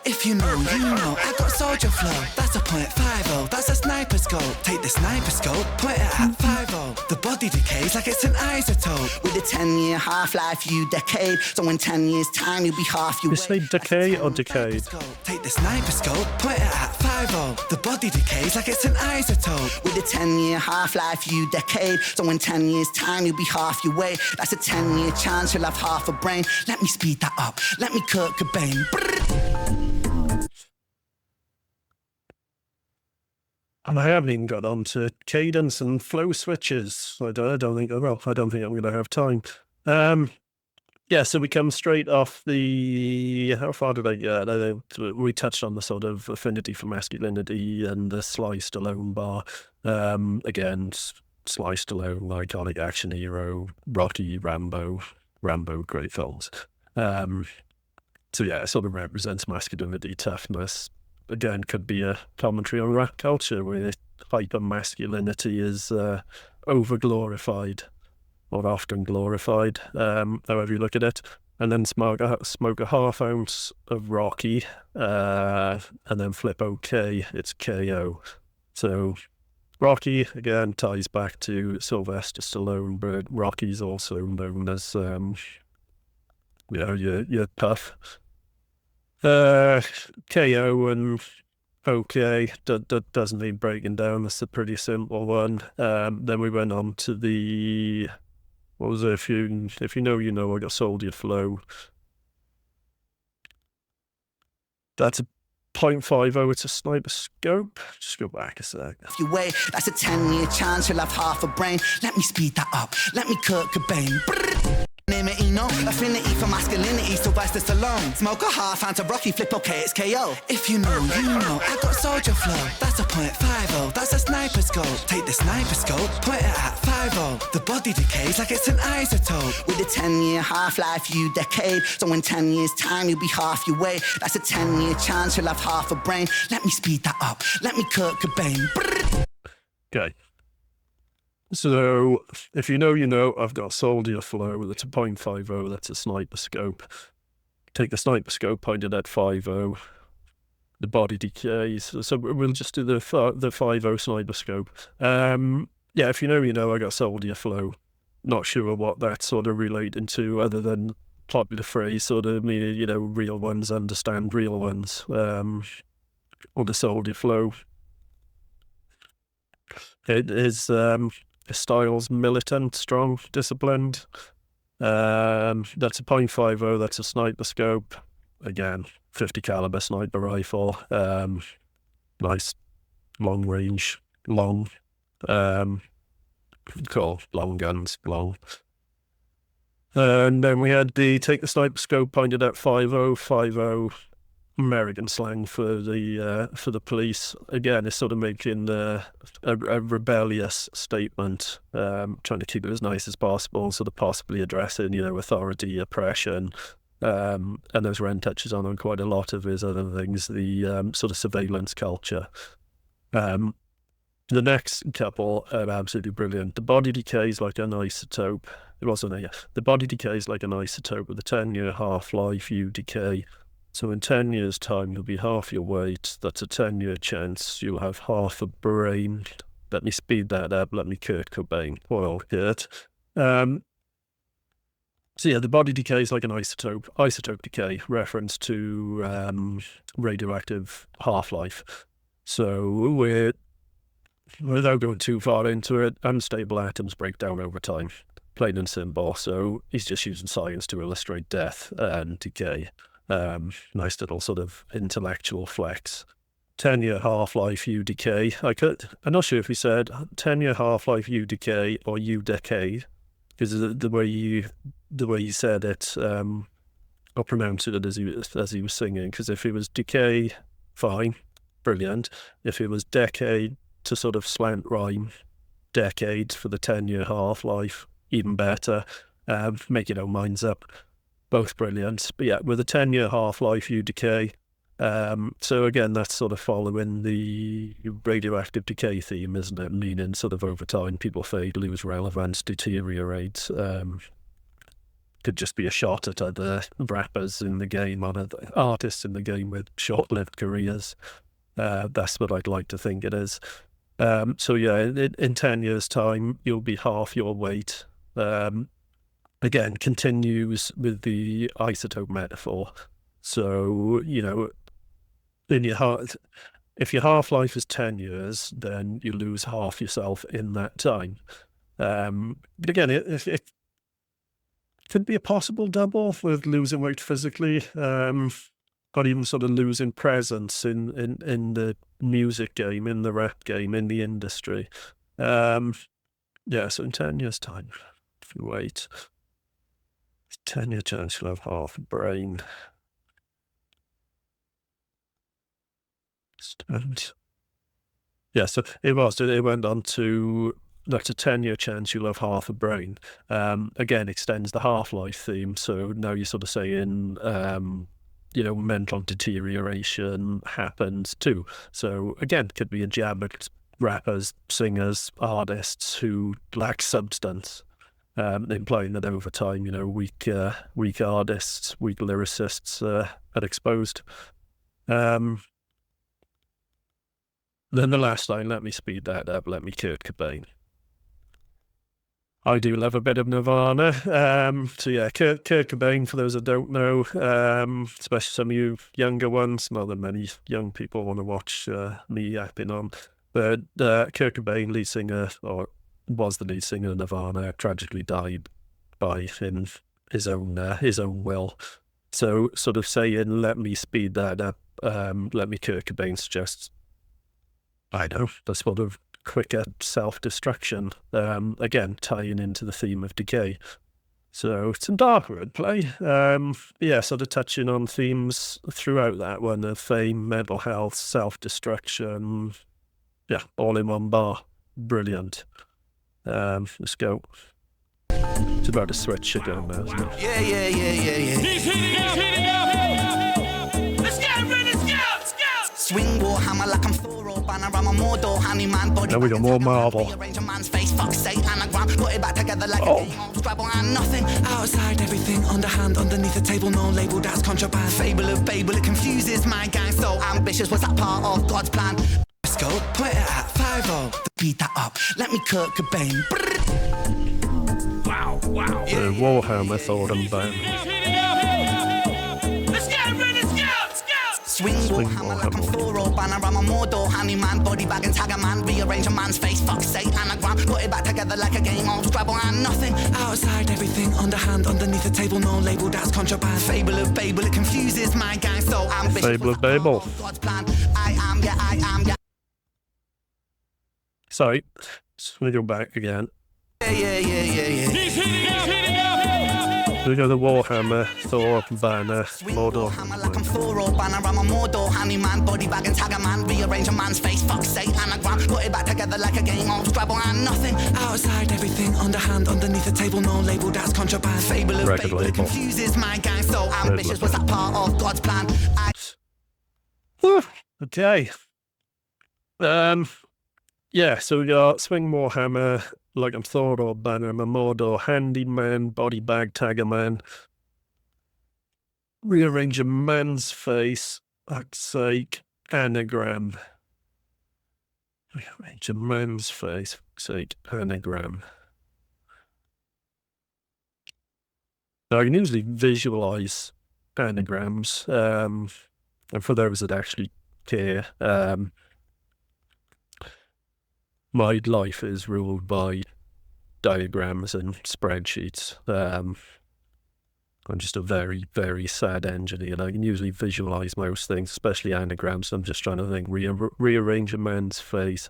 If you know, you know, I got soldier flow. That's a .50, that's a sniper scope. Take the sniper scope, point it at 50. The body decays like it's an isotope. With a 10-year half-life, you decade. So in 10 years' time, you'll be half your way. You say decay or decade? Take the sniper scope, point it at 50. The body decays like it's an isotope. With a 10-year half-life, you decade. So in 10 years' time, you'll be half your way. That's a 10-year chance, you'll have half a brain. Let me speed that up, let me Kurt Cobain. And I haven't even got on to cadence and flow switches. I don't think I'm going to have time. So we come straight off the, how far did I get? We touched on the sort of affinity for masculinity and the sliced alone bar. Again, sliced alone, iconic action hero, Rocky, Rambo, great films. It sort of represents masculinity, toughness. Again, could be a commentary on rap culture where hyper masculinity is over-glorified or often glorified, however you look at it. And then smoke a half ounce of Rocky, and then flip okay, it's KO. So Rocky, again, ties back to Sylvester Stallone, but Rocky's also known as, you're tough. KO and okay, doesn't need breaking down. That's a pretty simple one. Then we went on to the, what was it? If you know, you know. I got soldier flow. That's a .50. It's a sniper scope. Just go back a sec. If you wait, that's a 10-year chance. You'll have half a brain. Let me speed that up. Let me Kurt Cobain. no affinity for masculinity, Sylvester Stallone. Smoke a half, hands a Rocky, flip, okay, it's KO. If you know, you know, I got soldier flow. That's a .50, that's a sniper scope. Take the sniper scope, point it at 50. The body decays like it's an isotope. With a 10-year half-life, you decade. So in 10 years' time, you'll be half your weight. That's a 10-year chance, you'll have half a brain. Let me speed that up, let me Kurt Cobain. Brrr. Okay. So, if you know, you know, I've got a soldier flow, that's a .50, that's a sniper scope. Take the sniper scope, point it at 50. The body decays. So we'll just do the 50 sniper scope. Yeah, if you know, you know, I got soldier flow. Not sure what that's sort of relating to, other than probably the phrase sort of meaning, you know, real ones understand real ones. Or the soldier flow. It is style's militant, strong, disciplined. That's a .50, that's a sniper scope. Again, 50 caliber sniper rifle. Nice long range, long. Cool, long guns, long. And then we had the take the sniper scope pointed at 50, American slang for the police. Again, it's sort of making a rebellious statement, trying to keep it as nice as possible, sort of possibly addressing, you know, authority, oppression, and as REN touches on quite a lot of his other things, the sort of surveillance culture. The next couple are absolutely brilliant. The body decays like an isotope. It wasn't a, the body decays like an isotope with a 10-year half-life, you decay. So in 10 years' time, you'll be half your weight. That's a 10-year chance. You'll have half a brain. Let me speed that up. Let me Kurt Cobain. Well, Kurt. So yeah, the body decays like an isotope. Isotope decay, reference to radioactive half-life. So without going too far into it, unstable atoms break down over time. Plain and simple. So he's just using science to illustrate death and decay. Nice little sort of intellectual flex. 10-year half-life, you decay. I'm not sure if he said 10-year half-life, you decay, or you decade, because the way you said it, or pronounced it as he was singing. Because if it was decay, fine, brilliant. If it was decade to sort of slant rhyme, decade for the 10-year half-life, even better. Make your own minds up. Both brilliant. But yeah, with a 10-year half-life, you decay. So again, that's sort of following the radioactive decay theme, isn't it? Meaning sort of over time, people fade, lose relevance, deteriorate. Could just be a shot at other rappers in the game, other artists in the game with short-lived careers. That's what I'd like to think it is. So yeah, in 10 years' time, you'll be half your weight. Again, continues with the isotope metaphor. So, you know, in your heart, if your half-life is 10 years, then you lose half yourself in that time. But again, it could be a possible double with losing weight physically, or even sort of losing presence in the music game, in the rap game, in the industry. Yeah, so in 10 years' time, if you wait, 10-year chance you'll have half a brain. Yeah, so it went on to, that's a 10-year chance you'll have half a brain. Again, extends the half-life theme, so now you're sort of saying, you know, mental deterioration happens too. So again, could be a jab at rappers, singers, artists who lack substance, implying that over time, you know, weak artists, weak lyricists are exposed. Then the last line, let me speed that up, let me Kurt Cobain. I do love a bit of Nirvana. So yeah, Kurt Cobain, for those that don't know, especially some of you younger ones, not that many young people want to watch me yapping on, but Kurt Cobain, lead singer, or was the lead singer of Nirvana, tragically died by his own will. So sort of saying, let me speed that up, let me Kurt Cobain suggests, I know, the sort of quicker self-destruction, again, tying into the theme of decay. So some dark wordplay. Yeah, sort of touching on themes throughout that one of fame, mental health, self-destruction. Yeah, all in one bar. Brilliant. Let's go. It's about to switch again now, isn't it? Yeah. He's heating up. Let's go, Ren, let's go. Swing warhammer like I'm Thor or Banner. I'm a Mordor, honey man, body. Now we got more Marvel. Rearrange a man's face, fuck's sake, anagram. Put it back together like a game of Scrabble and nothing. Outside everything, underhand, underneath the table, no label, that's contraband. Fable of Babel, it confuses my gang. So ambitious, was that part of God's plan? Let's go, put it at 5-0. Beat that up, let me Kurt Cobain. Wow. Warhammer thought and bone. Let's go, Ren, let's go. Swing warhammer like I'm Thor or Banner. I'm a Mordor, honey man, body bag and tag a man. Rearrange a man's face, fuck's sake, anagram. Put it back together like a game of Scrabble and nothing. Outside everything, underhand, underneath the table, no label, that's contraband. Fable of Babel, it confuses my gang. So ambitious. Fable of Babel. God's plan. I am, yeah. Sorry, just going to go back again. Yeah. He's heating up. We got the Warhammer, Thor, Banner, Swing Mordor. warhammer like I'm Thor or Banner. I'm a Mordor, honey man, body bag and tag a man. Rearrange a man's face, fuck's sake, anagram. Put it back together like a game of Scrabble and nothing. Outside everything, underhand, underneath the table, no label, that's contraband. Fable of Record Babel, it label. confuses my gang. So ambitious, was that part of God's plan? Okay. Yeah, so we got Swing Warhammer, like I'm Thor or Banner, I'm a Mordor, Handyman, Body Bag, Tagger Man. Rearrange a man's face, fuck's sake, anagram. Rearrange a man's face, fuck's sake, anagram. Now, I can usually visualize anagrams, and for those that actually care, my life is ruled by diagrams and spreadsheets. I'm just a very, very sad engineer, and I can usually visualize most things, especially anagrams. I'm just trying to think, rearrange a man's face.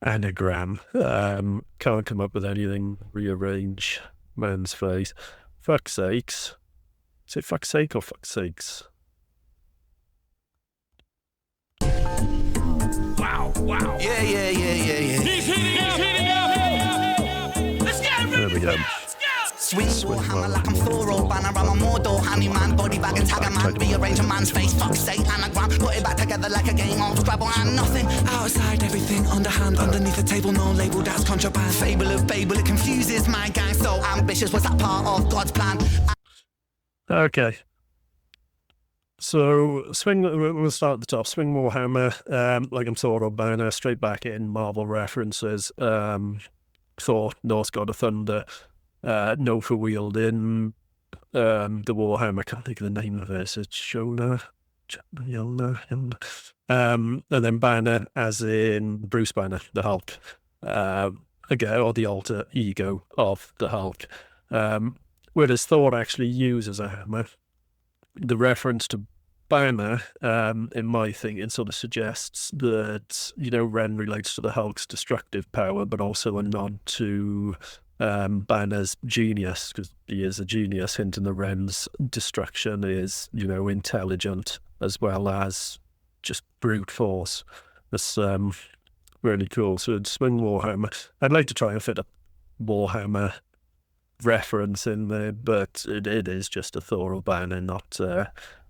Anagram. Can't come up with anything. Rearrange man's face. Fuck's sakes. Is it fuck's sake or fuck's sakes? Wow. Yeah. He's heating up. Let's go, Ren, There we go. Swing warhammer like I'm Thor or Banner. I'm a Mordor, honey man, body bag and tag a man. Rearrange a man's face, fuck's sake, anagram. Put it back together like a game of Scrabble and nothing. Outside everything, underhand, underneath the table, no label, that's contraband. Fable of Babel, it confuses my gang. So ambitious, was that part of God's plan? Okay. So, we'll start at the top. Swing Warhammer, like I'm Thor or Banner, straight back in, Marvel references. Thor, Norse God of Thunder, no for wielding, the Warhammer, can't think of the name of it, it's Shona, and then Banner, as in Bruce Banner, the Hulk, again, or the alter ego of the Hulk. Whereas Thor actually uses a hammer. The reference to Banner, in my thinking, sort of suggests that, Ren relates to the Hulk's destructive power, but also a nod to Banner's genius, because he is a genius, hinting the Ren's destruction is, intelligent as well as just brute force. That's really cool. So it's Swing Warhammer. I'd like to try and fit a Warhammer reference in there, but it is just a Thor or Banner, not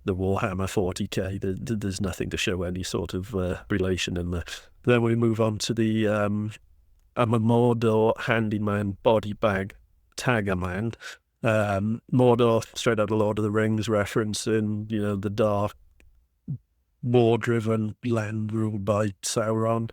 the Warhammer 40k. There's nothing to show any sort of relation in there. Then we move on to the I'm a Mordor, Handyman, Body Bag, Tagger Man. Mordor, straight out of Lord of the Rings, referencing, the dark, war-driven land ruled by Sauron.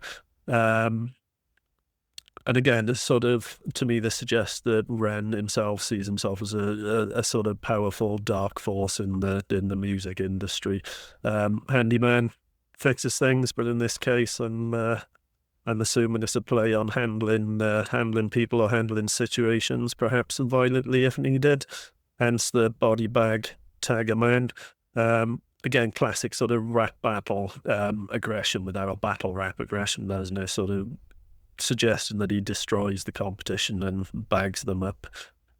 And again, this sort of, to me, this suggests that Ren himself sees himself as a sort of powerful dark force in the music industry. Handyman fixes things, but in this case, I'm assuming it's a play on handling people or handling situations, perhaps violently if needed. Hence the Body Bag Tagger Man. Again, classic sort of rap battle aggression without a battle rap aggression. There's no sort of suggesting that he destroys the competition and bags them up.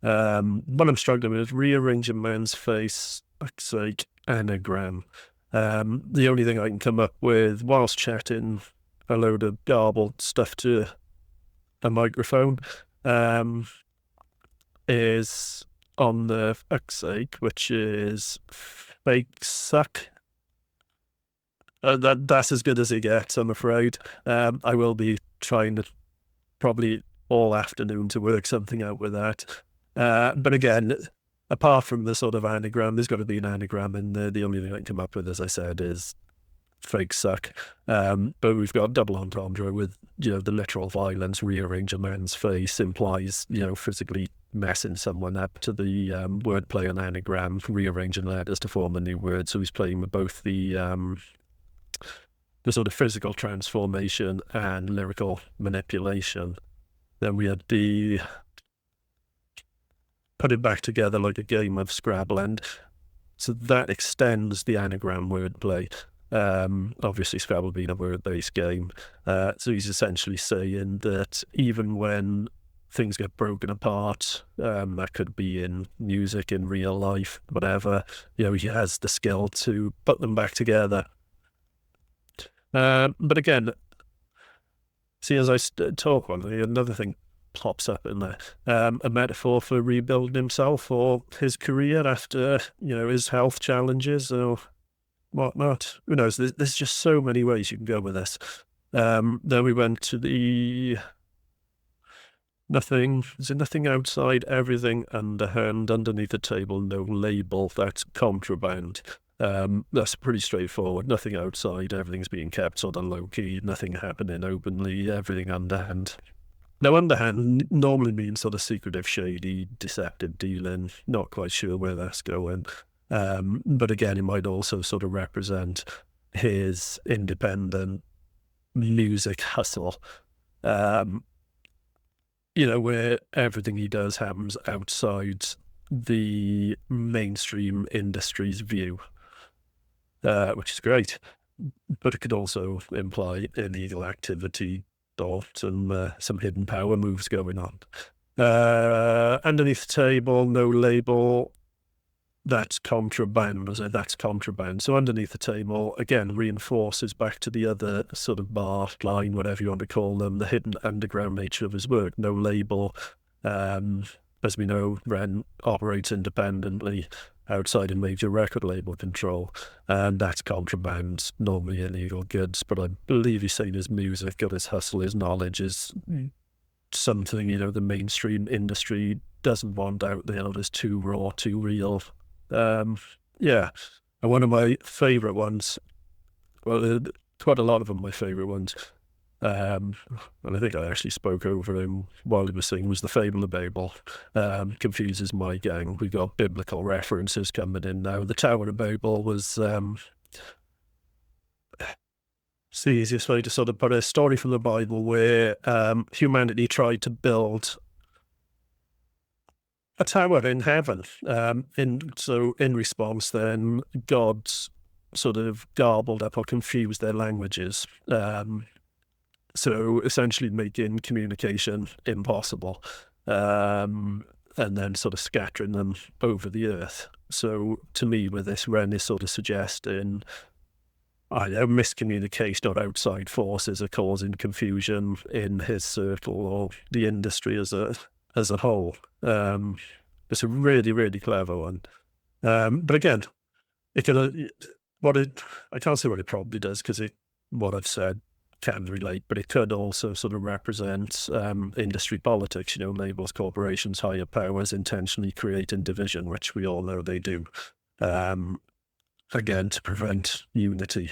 What I'm struggling with is rearrange a man's face, fuck's sake, anagram. The only thing I can come up with whilst chatting a load of garbled stuff to a microphone is on the fuck's sake, which is fake suck. That's as good as it gets, I'm afraid. I will be trying to probably all afternoon to work something out with that. But again, apart from the sort of anagram, there's got to be an anagram, and the only thing I can come up with, as I said, is fake suck. But we've got double entendre with, the literal violence. Rearrange a man's face implies, physically messing someone up. To the wordplay and anagram, rearranging letters to form a new word. So he's playing with both the sort of physical transformation and lyrical manipulation. Then we had the put it back together like a game of Scrabble, and so that extends the anagram wordplay. Obviously Scrabble being a word-based game, so he's essentially saying that even when things get broken apart, that could be in music, in real life, whatever, he has the skill to put them back together. But again, see, as I talk on, another thing pops up in there, a metaphor for rebuilding himself or his career after, his health challenges or whatnot. Who knows? There's just so many ways you can go with this. Then we went to the nothing outside, everything underhand, underneath the table, no label, that's contraband. That's pretty straightforward. Nothing outside, everything's being kept sort of low-key, nothing happening openly, everything underhand. Now, underhand normally means sort of secretive, shady, deceptive dealing. Not quite sure where that's going. But again, it might also sort of represent his independent music hustle. Where everything he does happens outside the mainstream industry's view, which is great. But it could also imply illegal activity, and some hidden power moves going on. Underneath the table, no label, that's contraband. That's contraband. So underneath the table, again, reinforces back to the other sort of bar, line, whatever you want to call them, the hidden underground nature of his work. No label. As we know, REN operates independently outside of major record label control, and that's contraband, normally illegal goods. But I believe he's saying his music, got his hustle, his knowledge is something, the mainstream industry doesn't want out there. It's too raw, too real. And one of my favourite ones, well, quite a lot of them are my favourite ones, and I think I actually spoke over him while he was singing, was the Fable of Babel. Confuses my gang. We've got biblical references coming in now. The Tower of Babel was it's the easiest way to sort of put a story from the Bible where humanity tried to build a tower in heaven. In response, then God sort of garbled up or confused their languages. So essentially making communication impossible, and then sort of scattering them over the earth. So to me, with this, REN is sort of suggesting, miscommunication or outside forces are causing confusion in his circle or the industry as a whole. It's a really, really clever one. But again, I can't say what it probably does, because what I've said can relate, but it could also sort of represent industry politics, labels, corporations, higher powers intentionally creating division, which we all know they do, again, to prevent unity.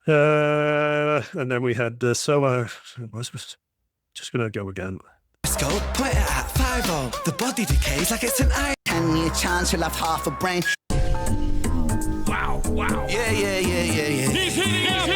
And then we had I was just going to go again. Let's go, point it at 5-0. The body decays like it's an eye. 10-year chance you'll have half a brain. Wow. Yeah. He's hitting up.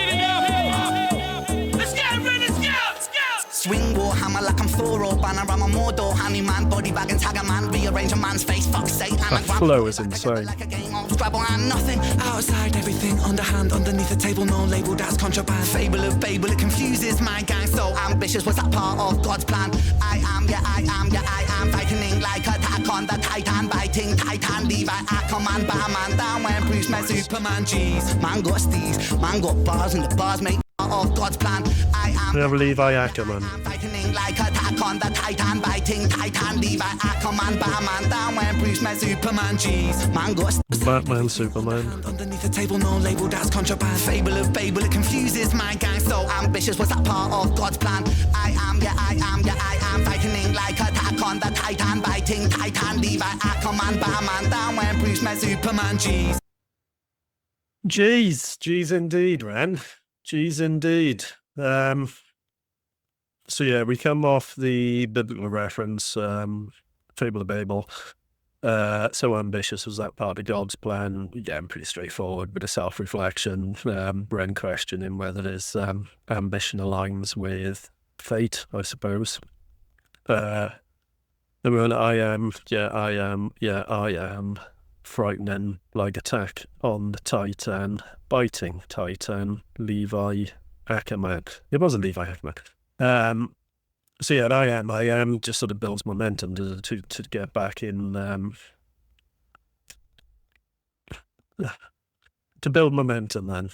Let's go, REN, let's go. Swing war hammer like I'm 4 banner, I'm a Mordor handyman, body bag and tag a man, rearrange a man's face, fuck's sake. And That flow is insane. like a game of Scrabble and nothing outside, everything underhand, underneath the table, no label, that's contraband. Fable of Babel, it confuses my gang. So ambitious, was that part of God's plan? I am fighting like attack on the Titan, biting Titan, Levi, Aquaman, Batman, down when Bruce met Superman. Jeez, man got steez, man got bars, and the bars make of God's plan. I am Levi Ackerman. fighting like attack on the Titan, biting Titan, Levi, Aquaman, Batman, down when Bruce met Superman. Jeez, man got Batman, Superman. underneath the table, no label, that's contraband. Fable of Babel, it confuses my gang. So ambitious, was that part of God's plan? I am fighting like attack on the Titan, biting Titan, Levi, Aquaman, Batman, down when Bruce met Superman. Jeez. Jeez indeed, Ren. Jeez indeed. So yeah, we come off the biblical reference, Fable of Babel. So ambitious was that part of God's plan? Again, pretty straightforward, bit of self-reflection, Ren questioning whether his ambition aligns with fate, I suppose. The one I am frightening like attack on the Titan, biting Titan, Levi Ackerman. It wasn't Levi Ackerman. So yeah, I am just sort of builds momentum to get back in, to build momentum then,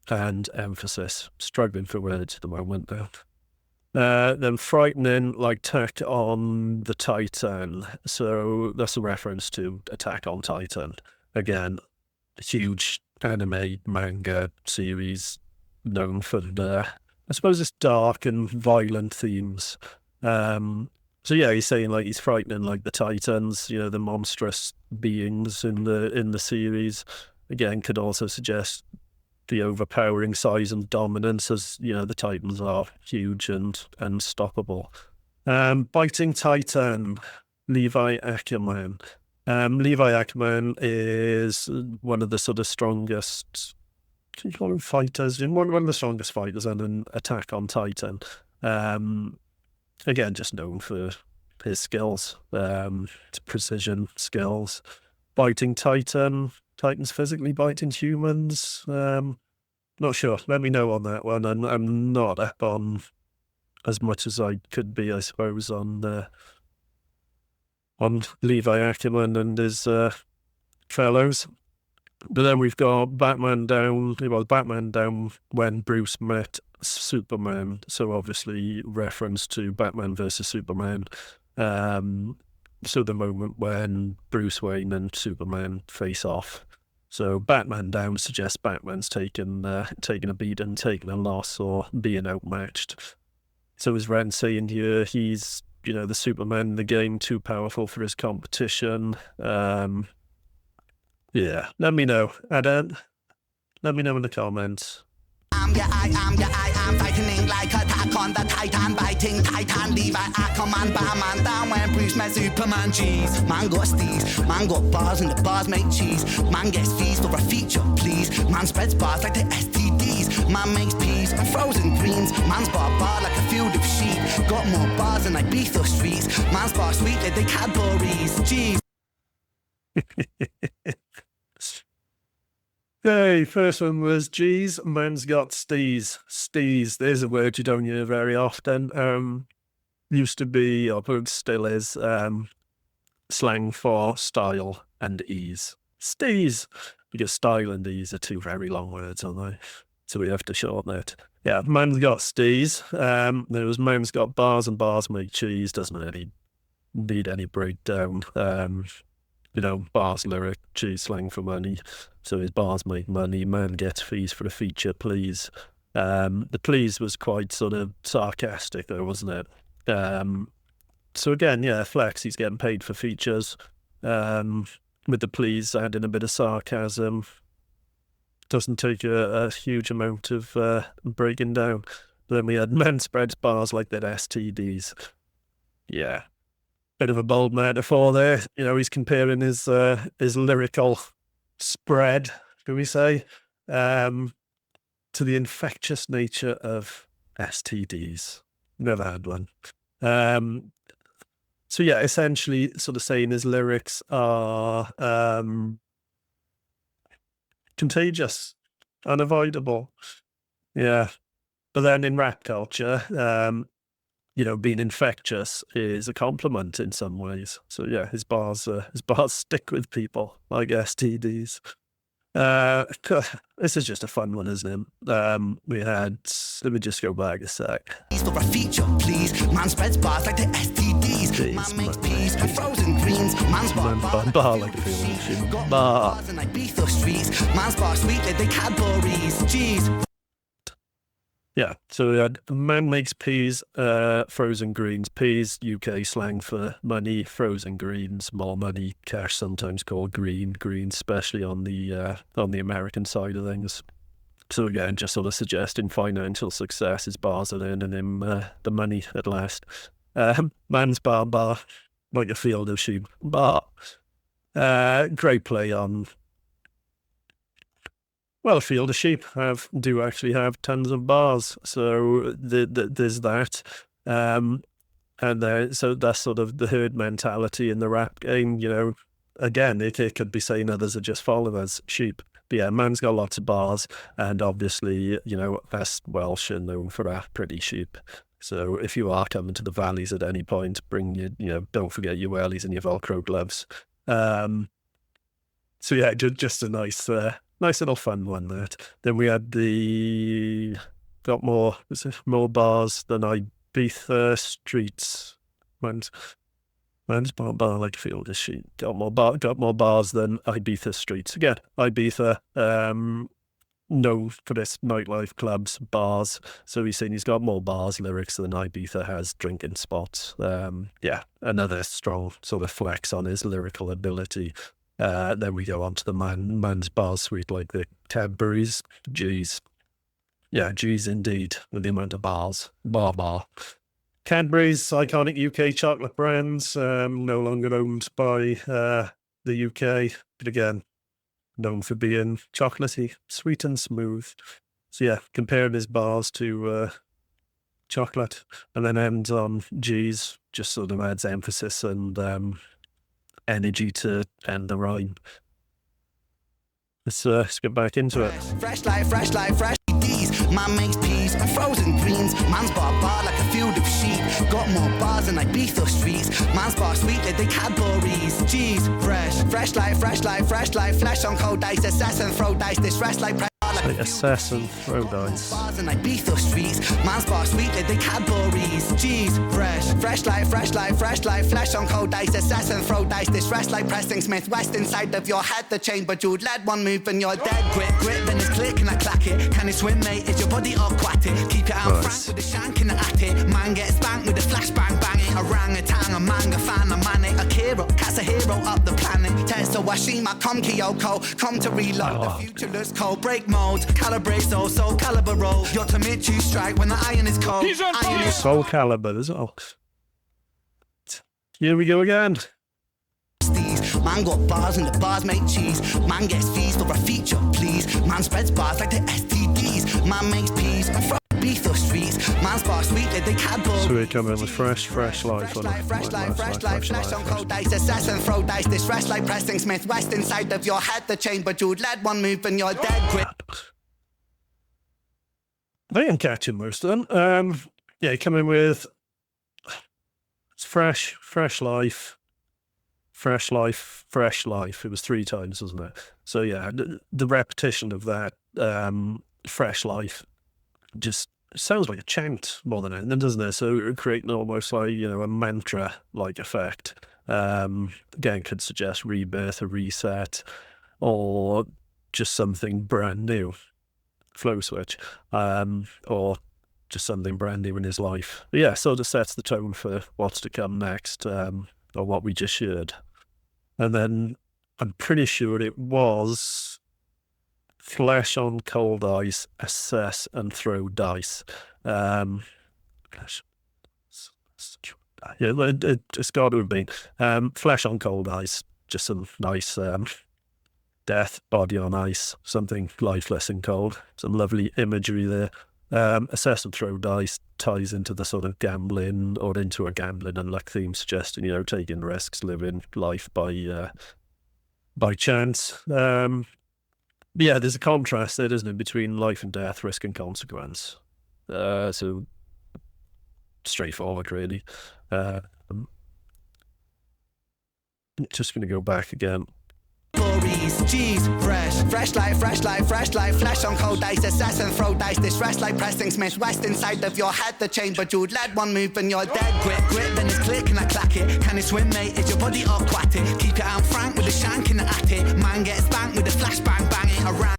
and emphasis. Struggling for words at the moment though. Then frightening like attack on the Titan. So that's a reference to Attack on Titan. Again, a huge anime manga series known for I suppose it's dark and violent themes. So yeah, he's saying like he's frightening like the Titans, the monstrous beings in the series. Again, could also suggest the overpowering size and dominance, as the Titans are huge and unstoppable. Biting Titan, Levi Ackerman. Levi Ackerman is one of the sort of strongest, can you call him fighters? One of the strongest fighters in an Attack on Titan. Again, just known for his skills, precision skills. Biting Titan. Titans physically biting humans. Not sure. Let me know on that one. I'm not up on as much as I could be, I suppose, on Levi Ackerman and his fellows. But then we've got Batman down. Well, Batman down when Bruce met Superman. So obviously reference to Batman versus Superman. So the moment when Bruce Wayne and Superman face off. So Batman down suggests Batman's taking a beating, taking a loss, or being outmatched. So is Ren saying here he's, the Superman in the game, too powerful for his competition? Yeah, let me know. Let me know in the comments. I am fighting like attack on the Titan, biting Titan, Levi, Aquaman, Batman, down when Bruce met Superman. Jeez, man got steez, man got bars and the bars make cheese. Man gets fees for a feature, please. Man spreads bars like the STDs. Man makes peas and frozen greens. Man's bar like a field of sheep. Got more bars than Ibiza streets. Man's bar sweet like the Cadbury's. Jeez. Okay, first one was G's, man's got steez. Steez, there's a word you don't hear very often. Used to be, or still is, slang for style and ease. Steez, because style and ease are two very long words, aren't they? So we have to shorten it. Yeah, man's got steez. There was man's got bars and bars make cheese, doesn't really need any breakdown. Bars lyric, cheese slang for money. So his bars make money, man gets fees for a feature, please. The please was quite sort of sarcastic though, wasn't it? So again, yeah, Flex, he's getting paid for features. With the please adding a bit of sarcasm. Doesn't take a huge amount of breaking down. Then we had man spreads bars like they're STDs. Yeah. Bit of a bold metaphor there. He's comparing his lyrical spread, can we say, to the infectious nature of STDs. Never had one. So yeah, essentially sort of saying his lyrics are contagious, unavoidable. Yeah. But then in rap culture, being infectious is a compliment in some ways. So yeah, his bars stick with people like STDs. This is just a fun one, isn't it? We had, let me just go back a sec. For a feature, please. Man spreads bars like the STDs. Man makes peas and frozen greens. Man's bar like a field. got Bar. bars and Ibiza streets. Man's bar sweet like the Cadbury's. Jeez. Yeah, so we had man makes peas, frozen greens. Peas, UK slang for money. Frozen greens, more money. Cash, sometimes called green. Green, especially on the American side of things. So again, just sort of suggesting financial success. His bars are earning him the money at last. Man's bar, like a field of sheep. Bar. Great play on. Well, a field of sheep do actually have tons of bars, so there's that. So that's sort of the herd mentality in the rap game. Again, it could be saying others are just followers, sheep. But yeah, man's got lots of bars, and obviously, us Welsh are known for our pretty sheep. So if you are coming to the valleys at any point, bring your, don't forget your wellies and your Velcro gloves. So yeah, just a nice little fun one. That then we had got more bars than Ibiza streets. Man's bar like field of sheep. Got more bars than Ibiza streets. Again, Ibiza known for this nightlife, clubs, bars. So he's saying he's got more bars lyrics than Ibiza has drinking spots. Yeah, another strong sort of flex on his lyrical ability. Then we go on to the man's bar suite, like the Cadbury's. Geez. Yeah, geez indeed, with the amount of bars. Bar. Cadbury's, iconic UK chocolate brands, no longer owned by the UK, but again, known for being chocolatey, sweet and smooth. So yeah, comparing his bars to chocolate, and then ends on G's, just sort of adds emphasis and energy to end the rhyme. Let's get back into it. Fresh D's. Man makes peas and frozen greens. Man's bar like a field of sheep. Got more bars than Ibiza streets. Man's bar sweet like the Cadbury's. Jeez, fresh life. Flesh on cold ice, assess and throw dice. This fresh like assess and throw dice. Bars and Ibiza streets. Man's bar sweet like the Cadbury's. Jeez, fresh life. Flesh on cold ice, assess and throw dice. This fresh like Preston Smith West inside of your head. The chamber jeweled lead, one move and you're dead. Grip, then it's click and I clack it. Can it swim, mate? Is your body aquatic? Keep your arm frank with the shank in the attic. Man gets spanked with the flashbang banging. Orangutan, a manga fan, a manic, Akira. Cat's a hero up the planet. Testo Washima, come Kyoko. Come to reload. The future looks cold. Break modes. Calibrate soul caliber roll. You're to mid you strike when the iron is cold. He's on fire. Soul caliber as well. Here we go again. Man got bars and the bars make cheese. Man gets fees for a feature, please. Man spreads bars like the STDs. Man makes peas and fry Ibiza streets. Man's bar sweet like the Cadbury. So we come in with fresh life. Flash on cold dice, assess and throw dice. This fresh like Preston Smith West inside of your head. The chamber jeweled lead, one move and you're dead. Grip. I am catching most of them. Yeah, come in with fresh life. It was 3 times, wasn't it? So yeah, the repetition of that fresh life just sounds like a chant more than anything, doesn't it? So creating almost like, a mantra-like effect. Again, could suggest rebirth, a reset, or just something brand new. Flow switch. Or just something brand new in his life. But yeah, sort of sets the tone for what's to come next, or what we just heard. And then I'm pretty sure it was flesh on cold ice, assess and throw dice. Yeah, it's got to have been. Flesh on cold ice, just some nice death, body on ice, something lifeless and cold. Some lovely imagery there. Assess and throw dice ties into the sort of gambling or into a gambling and luck theme, suggesting, you know, taking risks, living life by chance. Yeah, there's a contrast there, isn't it, between life and death, risk and consequence. So straightforward, really. Just going to go back again. Glories, G's, fresh life, flash on cold dice, assess and throw dice, this rest like pressing Smith West inside of your head, the chamber jeweled lead, one move and you're dead. Grip, then it's click and I clack it. Can you swim, mate? Is your body aquatic? Keep it out frank with a shank in the attic. Man gets spanked with a flashbang, bang it around.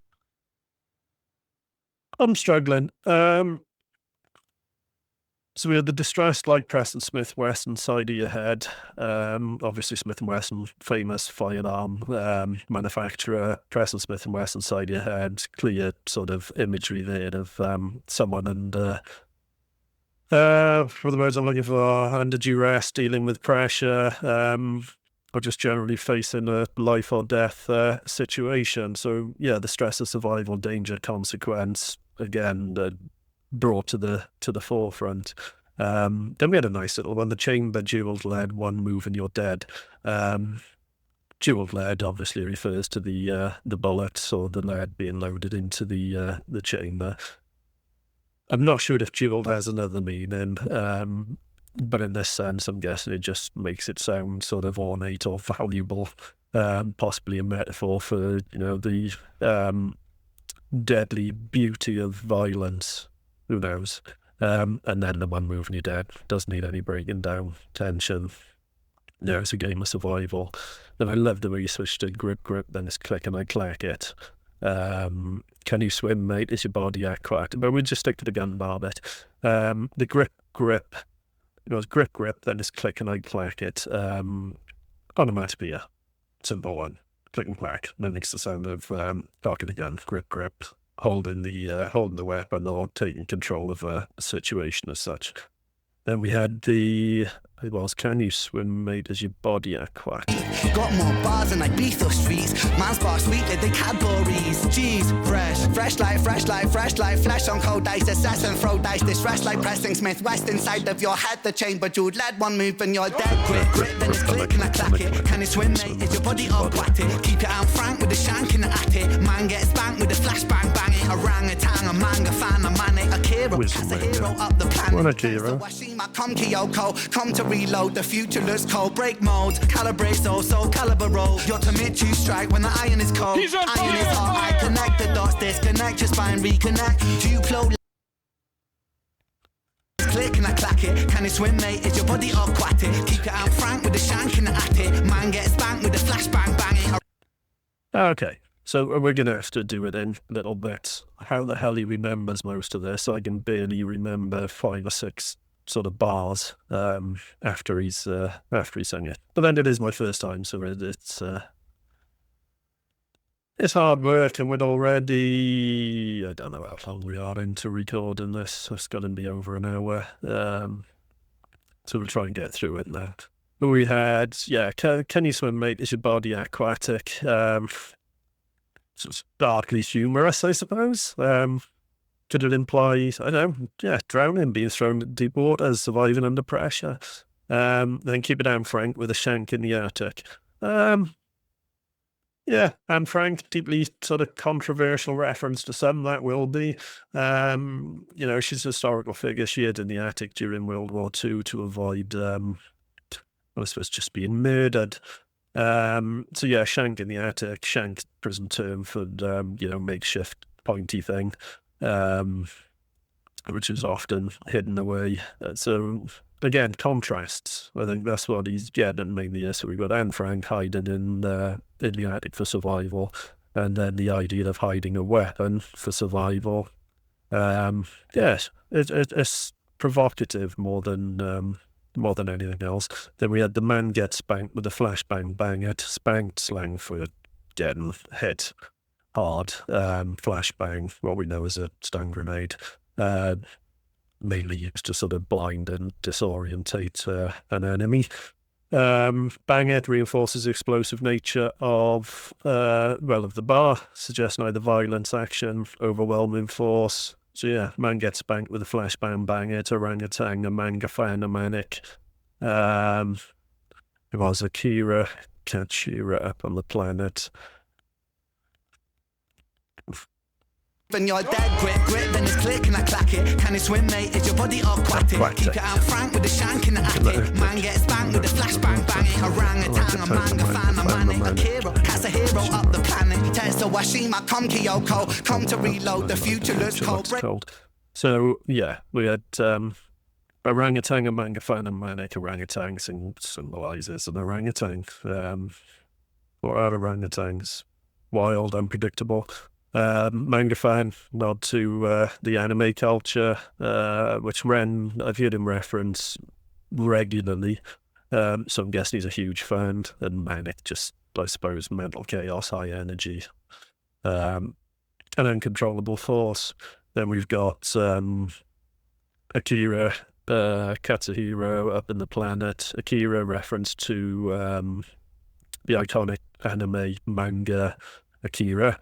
I'm struggling. So we had the distressed like Preston Smith Wesson side of your head. Obviously Smith & Wesson, famous firearm manufacturer. Preston Smith & Wesson side of your head. Clear sort of imagery there of someone under, for the words I'm looking for, under duress, dealing with pressure, or just generally facing a life or death situation. So yeah, the stress of survival, danger, consequence, again, brought to the forefront. Then we had a nice little one, the chamber jeweled lead, one move and you're dead. Jeweled lead obviously refers to the bullets or the lead being loaded into the chamber. I'm not sure if jeweled has another meaning, but in this sense, I'm guessing it just makes it sound sort of ornate or valuable, possibly a metaphor for, you know, the deadly beauty of violence. Who knows? And then the one move and you're dead. Doesn't need any breaking down, tension. You know, it's a game of survival. Then I love the way you switch to grip, then it's click and I clack it. Can you swim, mate? Is your body aquatic? But we'll just stick to the gun bar bit. The grip. It was grip, then it's click and I clack it. Onomatopoeia. Simple one. Click and clack. Then makes the sound of cocking the gun. Grip. Holding the weapon or taking control of a situation as such. Then we had it was, can you swim, mate? Is your body aquatic? Got more bars than Ibiza streets. Man's bar sweet like the Cadbury's. G's, fresh life, flash on cold dice, assess and throw dice, this rest like pressing Smith West inside of your head, the chamber jeweled lead, one move and you're dead. Grip, then it's click and I clack it. Can you swim, mate? Is your body aquatic? Keep it out frank with a shank in the attic. Man gets spanked with a flashbang, bang it. Orangutan, a manga fan, a manic, Akira, as a hero up the planet. What Akira? Come Kyoko, come to reload, the future looks cold, break modes, calibrate so caliber roll, you're to mid to strike when the iron is cold, He's on iron is fire, hot, I fire. connect the dots, disconnect your spine, reconnect, Duplo, click and I clack it, can you swim, mate? Is your body aquatic? Keep it out frank with the shank in the attic, man gets spanked with a flashbang, banging. Okay, so we're going to have to do it in little bits. How the hell he remembers most of this? I can barely remember 5 or 6 sort of bars after he's sung it. But then it is my first time, so it's hard work, and we're already, I don't know how long we are into recording this. It's going to be over an hour. So we'll try and get through it now. But we had, can you swim, mate? Is your body aquatic? Sort of darkly humorous, I suppose. Could it imply, I don't know, drowning, being thrown into deep waters, surviving under pressure? Then keep it down, Frank, with a shank in the attic. Anne Frank, deeply sort of controversial reference to some, that will be. You know, she's a historical figure. She hid in the attic during World War II to avoid, I suppose, just being murdered. So yeah, shank in the attic, shank prison term for, you know, makeshift pointy thing. Which is often hidden away. So again, contrasts. I think that's what he's getting mainly. So we've got Anne Frank hiding in the attic for survival, and then the idea of hiding a weapon for survival. Yes, it's provocative more than anything else. Then we had the man gets spanked with a flashbang, bang it. Spanked, slang for getting hit hard. Flashbang, what we know as a stun grenade, mainly used to sort of blind and disorientate an enemy. Bang it reinforces the explosive nature of the bar, suggests neither violence, action, overwhelming force. So yeah, man gets spanked with a flashbang bang. It's orangutan, a manga fan, a manic. It was Akira, Kachira up on the planet. When you're dead, grip, then it's click and I clack it. Can you swim, mate? Is your body aquatic? Keep it out frank with the shank in the attic. Man gets spanked with the flashbang banging. Orangutan, a manga fan, a manic. Akira, cast a hero up the planet. Tetsu Washima, come Kyoko, come to reload. The future looks cold. So yeah, we had orangutan, a manga fan, a manic. Orangutan symbolizes an orangutan. What are orangutans? Wild, unpredictable. Manga fan, nod to the anime culture, which REN, I've heard him reference regularly. So I'm guessing he's a huge fan. And manic, just, I suppose, mental chaos, high energy, an uncontrollable force. Then we've got Akira, Katsuhiro up in the planet. Akira, reference to the iconic anime manga Akira.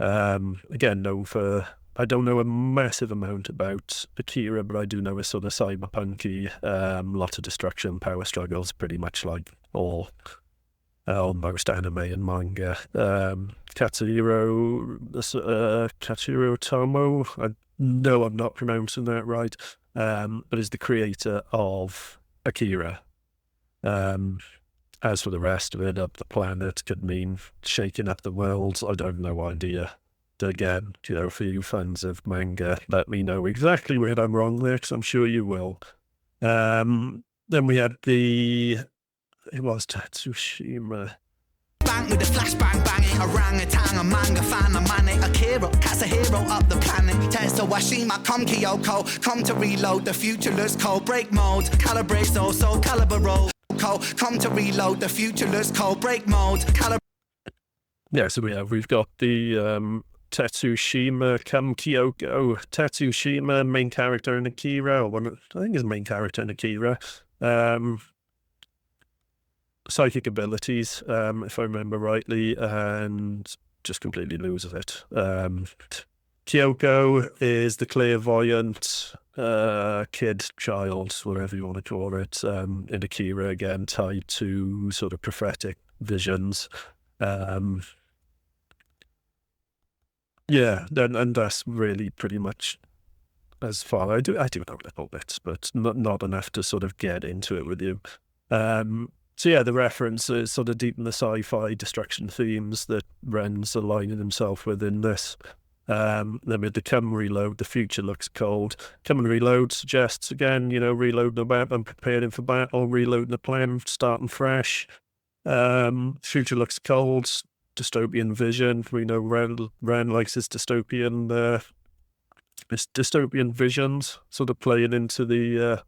Again, known for, I don't know a massive amount about Akira, but I do know a sort of cyberpunky, lot of destruction, power struggles, pretty much like almost anime and manga. Katsuhiro Tomo, I know I'm not pronouncing that right, but is the creator of Akira. As for the rest of it, up the planet could mean shaking up the world. I don't have no idea. Again, for you fans of manga, let me know exactly where I'm wrong there, because I'm sure you will. Then we had it was Tatsushima. Bang with the flashbang banging. Orangutan, a manga fan, a manic. Akira, cast a hero up the planet. Tetsu Washima, come Kyoko, come to reload. The future looks cold. Break mode, calibrate so caliber roll. Come to reload, the future looks cold. Break mode, Yeah, so we've got the Tetsushima come Kyoko. Tetsushima, main character in Akira, I think he's main character in Akira. Psychic abilities, if I remember rightly, and just completely loses it. Kyoko is the clairvoyant child, whatever you want to call it, in Akira, again, tied to sort of prophetic visions. Yeah, and that's really pretty much as far. I do know little bits, but not enough to sort of get into it with you. So yeah, the reference is sort of deep in the sci-fi destruction themes that REN's aligning himself with in this. Then with the come reload, the future looks cold. Come and reload suggests, again, reloading the weapon, preparing for battle, reloading the plan, starting fresh. Future looks cold, dystopian vision. We know REN likes his dystopian visions, sort of playing into the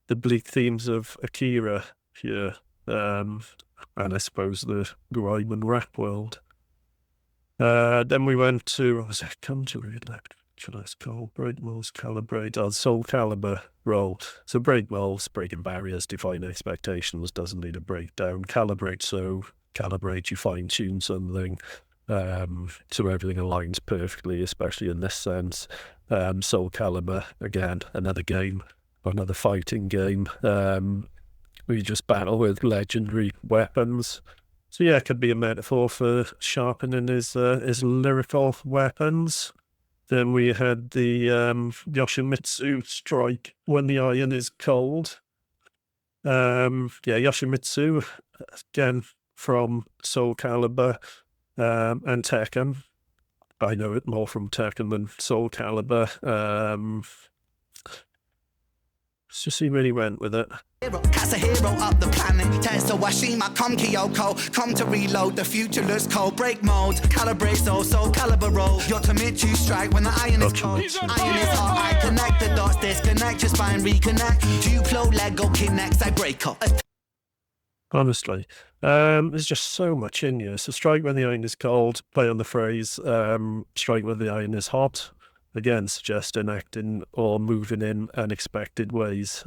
bleak themes of Akira here. And I suppose the grime and rap world. Then we went to, what was it? Come to reload. Break molds, calibrate. Soul Calibur roll. So break molds, breaking barriers, define expectations, doesn't need a breakdown. Calibrate, so calibrate, you fine tune something. So everything aligns perfectly, especially in this sense. Soul Calibur, again, another game, another fighting game. We just battle with legendary weapons. So yeah, it could be a metaphor for sharpening his lyrical weapons. Then we had the Yoshimitsu strike when the iron is cold. Yoshimitsu, again, from Soul Calibur and Tekken. I know it more from Tekken than Soul Calibur. Let's just see where he went with it. Cast a hero up the planet. Tetsu Washima, come Kyoko, come to reload. The future looks cold. Break mode, calibrate so caliber roll. Your Tamitsu strike when the iron is cold. Iron is hot, I connect the dots, disconnect your spine, reconnect. Duplo, Lego, connects, I break up. Honestly, there's just so much in here. So strike when the iron is cold, play on the phrase, strike when the iron is hot. Again, suggesting acting or moving in unexpected ways.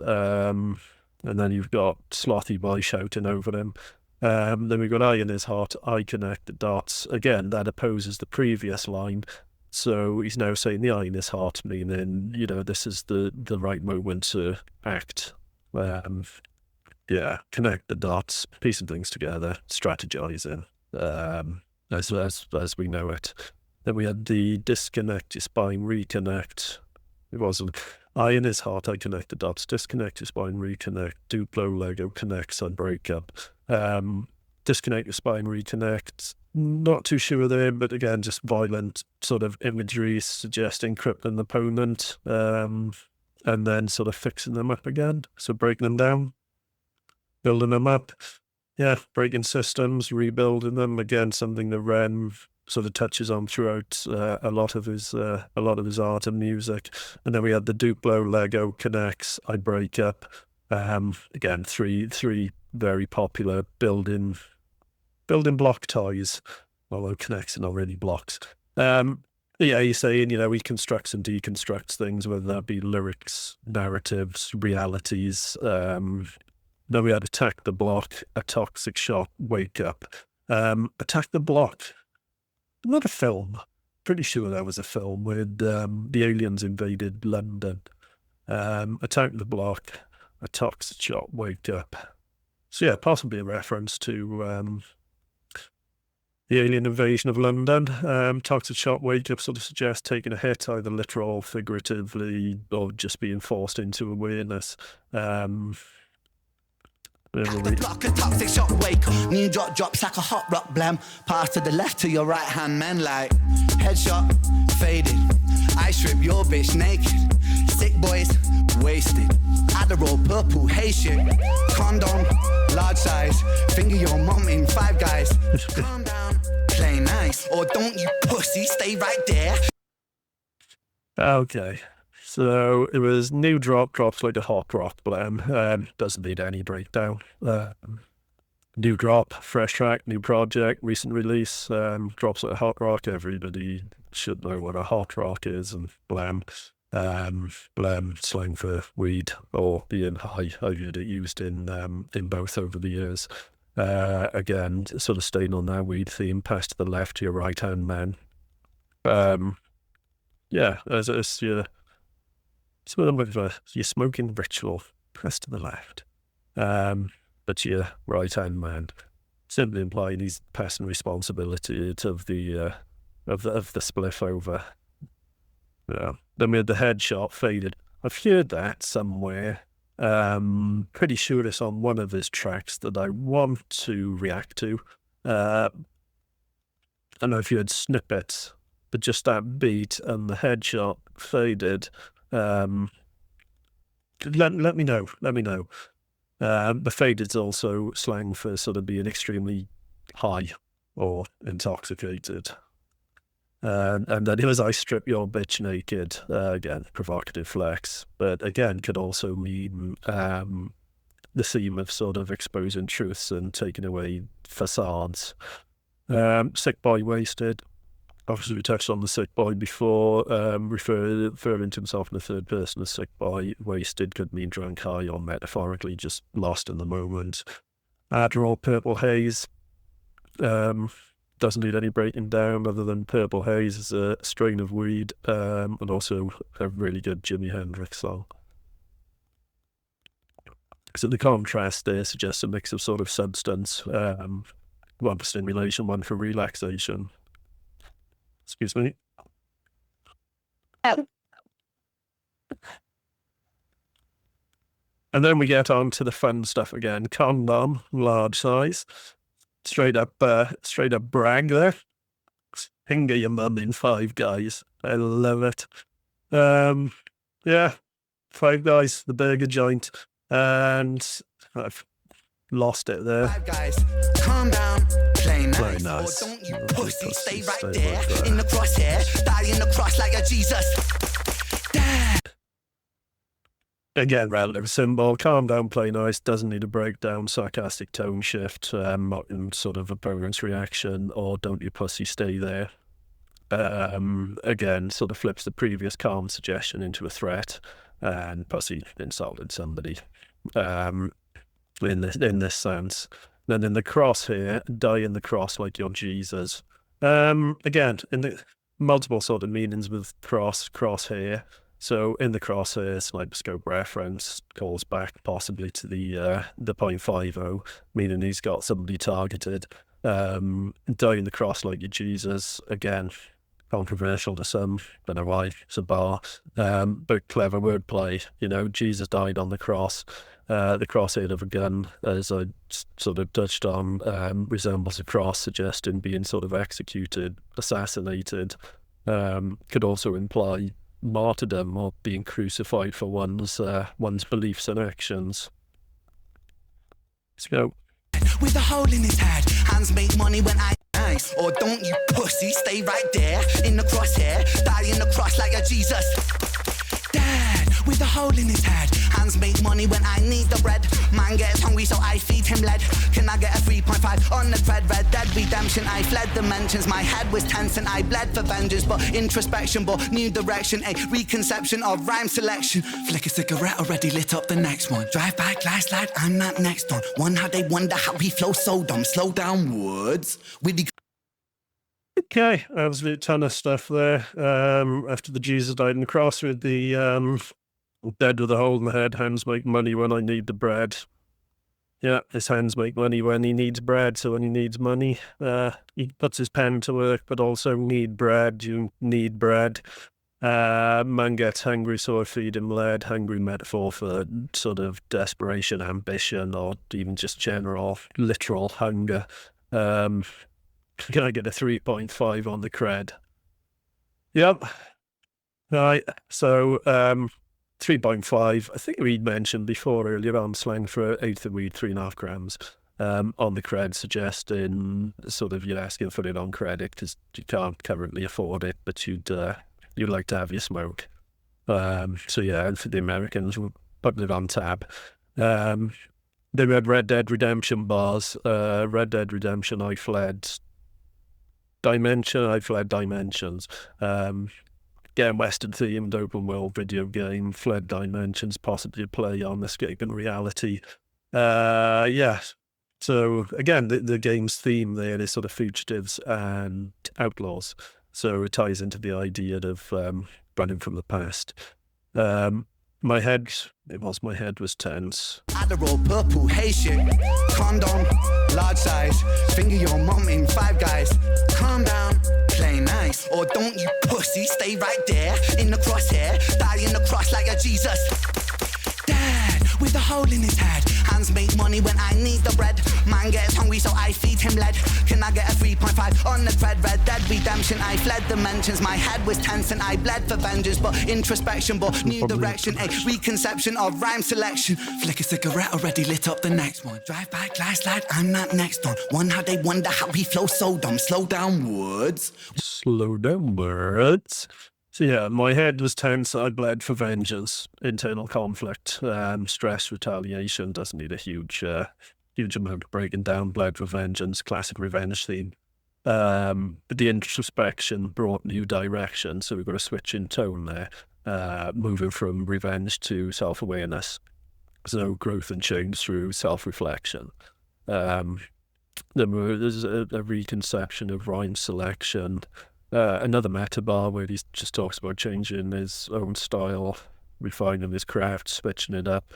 And then you've got Slothy Boy shouting over him. Then we've got iron is hot, I connect the dots. Again, that opposes the previous line. So he's now saying the eye in his heart, meaning, you know, this is the right moment to act. Yeah, connect the dots, piecing things together, strategizing, as we know it. Then we had the disconnect your spine, reconnect. It wasn't eye in his heart, I connect the dots, disconnect your spine, reconnect, Duplo, Lego, connects, and break up. Disconnect your spine, reconnect. Not too sure there, but again, just violent sort of imagery suggesting crippling the opponent, and then sort of fixing them up again. So breaking them down, building them up. Yeah, breaking systems, rebuilding them. Again, something that REN sort of touches on throughout a lot of his art and music. And then we had the Duplo, Lego, connects, I break up. Again, three very popular building block toys, although connects are not really blocks. Yeah, he's saying, you know, he constructs and deconstructs things, whether that be lyrics, narratives, realities. Then we had attack the block, a toxic shot, wake up. Attack the block, not a film. Pretty sure that was a film where the aliens invaded London. Attack the block, a toxic shot, wake up. So yeah, possibly a reference to the alien invasion of London. Toxic shot, wake up sort of suggests taking a hit, either literal or figuratively, or just being forced into awareness. The block, a toxic shot, wake up. New drops like a hot rock blam. Pass to the left to your right hand, man, like headshot, faded. I strip your bitch naked. Sick boys, wasted. Adderall, purple, hey shit. Condom, large size. Finger your mom in Five Guys. Calm down, play nice. Or don't you pussy, stay right there. Okay. So it was new drops like a hot rock blam. Doesn't need any breakdown. New drop, fresh track, new project, recent release. Drops like a hot rock. Everybody should know what a hot rock is. And blam, slang for weed or being high. I've heard it used in both over the years. Again, sort of staying on that weed theme. Pass to the left to your right hand man. Yeah, as your your smoking ritual, press to the left. But your right hand man, simply implying he's passing responsibility of the spliff over. Yeah. Then we had the headshot faded. I've heard that somewhere. Pretty sure it's on one of his tracks that I want to react to. I don't know if you had snippets, but just that beat and the headshot faded. Let me know. The faded is also slang for sort of being extremely high or intoxicated. And then it was I strip your bitch naked. Again, provocative flex, but again could also mean the theme of sort of exposing truths and taking away facades. Sick boy wasted. Obviously, we touched on the sick boy before, referring to himself in the third person as sick boy. Wasted could mean drunk, high, or metaphorically just lost in the moment. Adderall, purple haze, doesn't need any breaking down other than purple haze is a strain of weed, and also a really good Jimi Hendrix song. So the contrast there suggests a mix of sort of substance, one for stimulation, one for relaxation. Excuse me. Oh. And then we get on to the fun stuff again. Condom, large size. Straight up brag there. Finger your mum in Five Guys. I love it. Yeah, Five Guys, the burger joint. And I've lost it there. Five Guys, calm down, play nice. Nice. Or don't you pussy, stay right there. In the crosshair, die in the cross like a Jesus. Again, relative symbol, calm down, play nice, doesn't need a breakdown, sarcastic tone shift, mocking sort of opponent's reaction, or don't you pussy, stay there. Again, sort of flips the previous calm suggestion into a threat, and pussy insulted somebody, in this sense. Then in the cross here, die in the cross like you're Jesus. Again, multiple sort of meanings with crosshair. So in the crosshair, sniper reference calls back possibly to the .50, meaning he's got somebody targeted. Dying the cross like your Jesus, again, controversial to some, don't know why, it's a bar, but clever wordplay. Jesus died on the cross. The crosshead of a gun, as I sort of touched on, resembles a cross, suggesting being sort of executed, assassinated. Could also imply martyrdom or being crucified for one's beliefs and actions. Let's go. With a hole in his head, hands make money when I nice. Or don't you pussy stay right there in the crosshair, die in the cross like a Jesus. Dad, with a hole in his head, hands make money when I need the bread. Man gets hungry so I feed him lead. Can I get a 3.5 on the thread? Red Dead Redemption, I fled dimensions. My head was tense and I bled for vengeance, but introspection brought new direction. A reconception of rhyme selection. Flick a cigarette, already lit up the next one. Drive by, glass lad, I'm that next one. One how they wonder how he flows so dumb. Slow down words with the Okay, absolute ton of stuff there. After the Jesus died on the cross, with the dead with a hole in the head, hands make money when I need the bread. Yeah, his hands make money when he needs bread, so when he needs money, he puts his pen to work, but also need bread, you need bread. Man gets hungry, so I feed him lead. Hungry metaphor for sort of desperation, ambition, or even just general, literal hunger. Can I get a 3.5 on the cred? Yep. Right, so 3.5, I think we mentioned before earlier on, slang for eighth of weed, 3.5 grams on the cred, suggesting sort of you're asking for it on credit because you can't currently afford it, but you'd like to have your smoke. So yeah, for the Americans, we'll put it on tab. They read Red Dead Redemption bars. Red Dead Redemption, I fled dimensions. Again, Western themed open world video game, fled dimensions, possibly a play on escaping reality. Yeah. So again, the game's theme there is sort of fugitives and outlaws. So it ties into the idea of running from the past. My head was tense. Adderall, purple, Haitian, condom, large size, finger your mum in Five Guys. Calm down, play nice, or don't you pussy stay right there in the crosshair, die in the cross like a Jesus. Dad, with a hole in his head, hands make money when I need the bread. Man gets hungry so I feed him lead. Can I get a 3.5 on the thread? Red Dead Redemption, I fled dimensions. My head was tense and I bled for vengeance, but introspection brought new direction. A reconception of rhyme selection. Flick a cigarette, already lit up the next one. Drive by, glass lad, I'm that next one. One how they wonder how he flows so dumb. Slow down words. Slow down words. So yeah, my head was tense. I bled for vengeance, internal conflict, stress, retaliation. Doesn't need a huge amount of breaking down. Bled for vengeance, classic revenge theme. But the introspection brought new direction, so we've got a switch in tone there, moving from revenge to self-awareness. So growth and change through self-reflection. There's a reconception of rhyme selection. Another meta bar where he just talks about changing his own style, refining his craft, switching it up.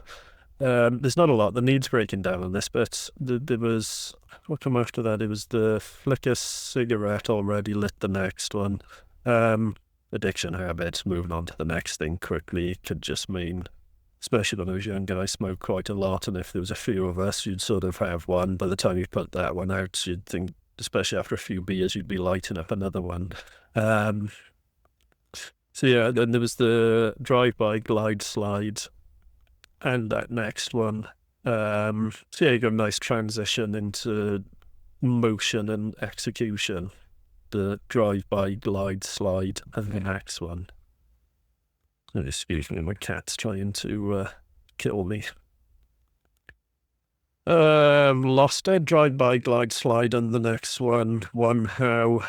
There's not a lot that needs breaking down on this, but there was, what came after that? It was the flicker cigarette, already lit the next one. Addiction habits, moving on to the next thing quickly. It could just mean, especially when I was younger, I smoked quite a lot, and if there was a few of us, you'd sort of have one. By the time you put that one out, you'd think, especially after a few beers, you'd be lighting up another one. So yeah, then there was the drive-by glide slide and that next one. So yeah, you got a nice transition into motion and execution. The drive-by glide slide and the next one. Oh, excuse me, my cat's trying to kill me. Lost Ed, drive-by glide slide, and the next one how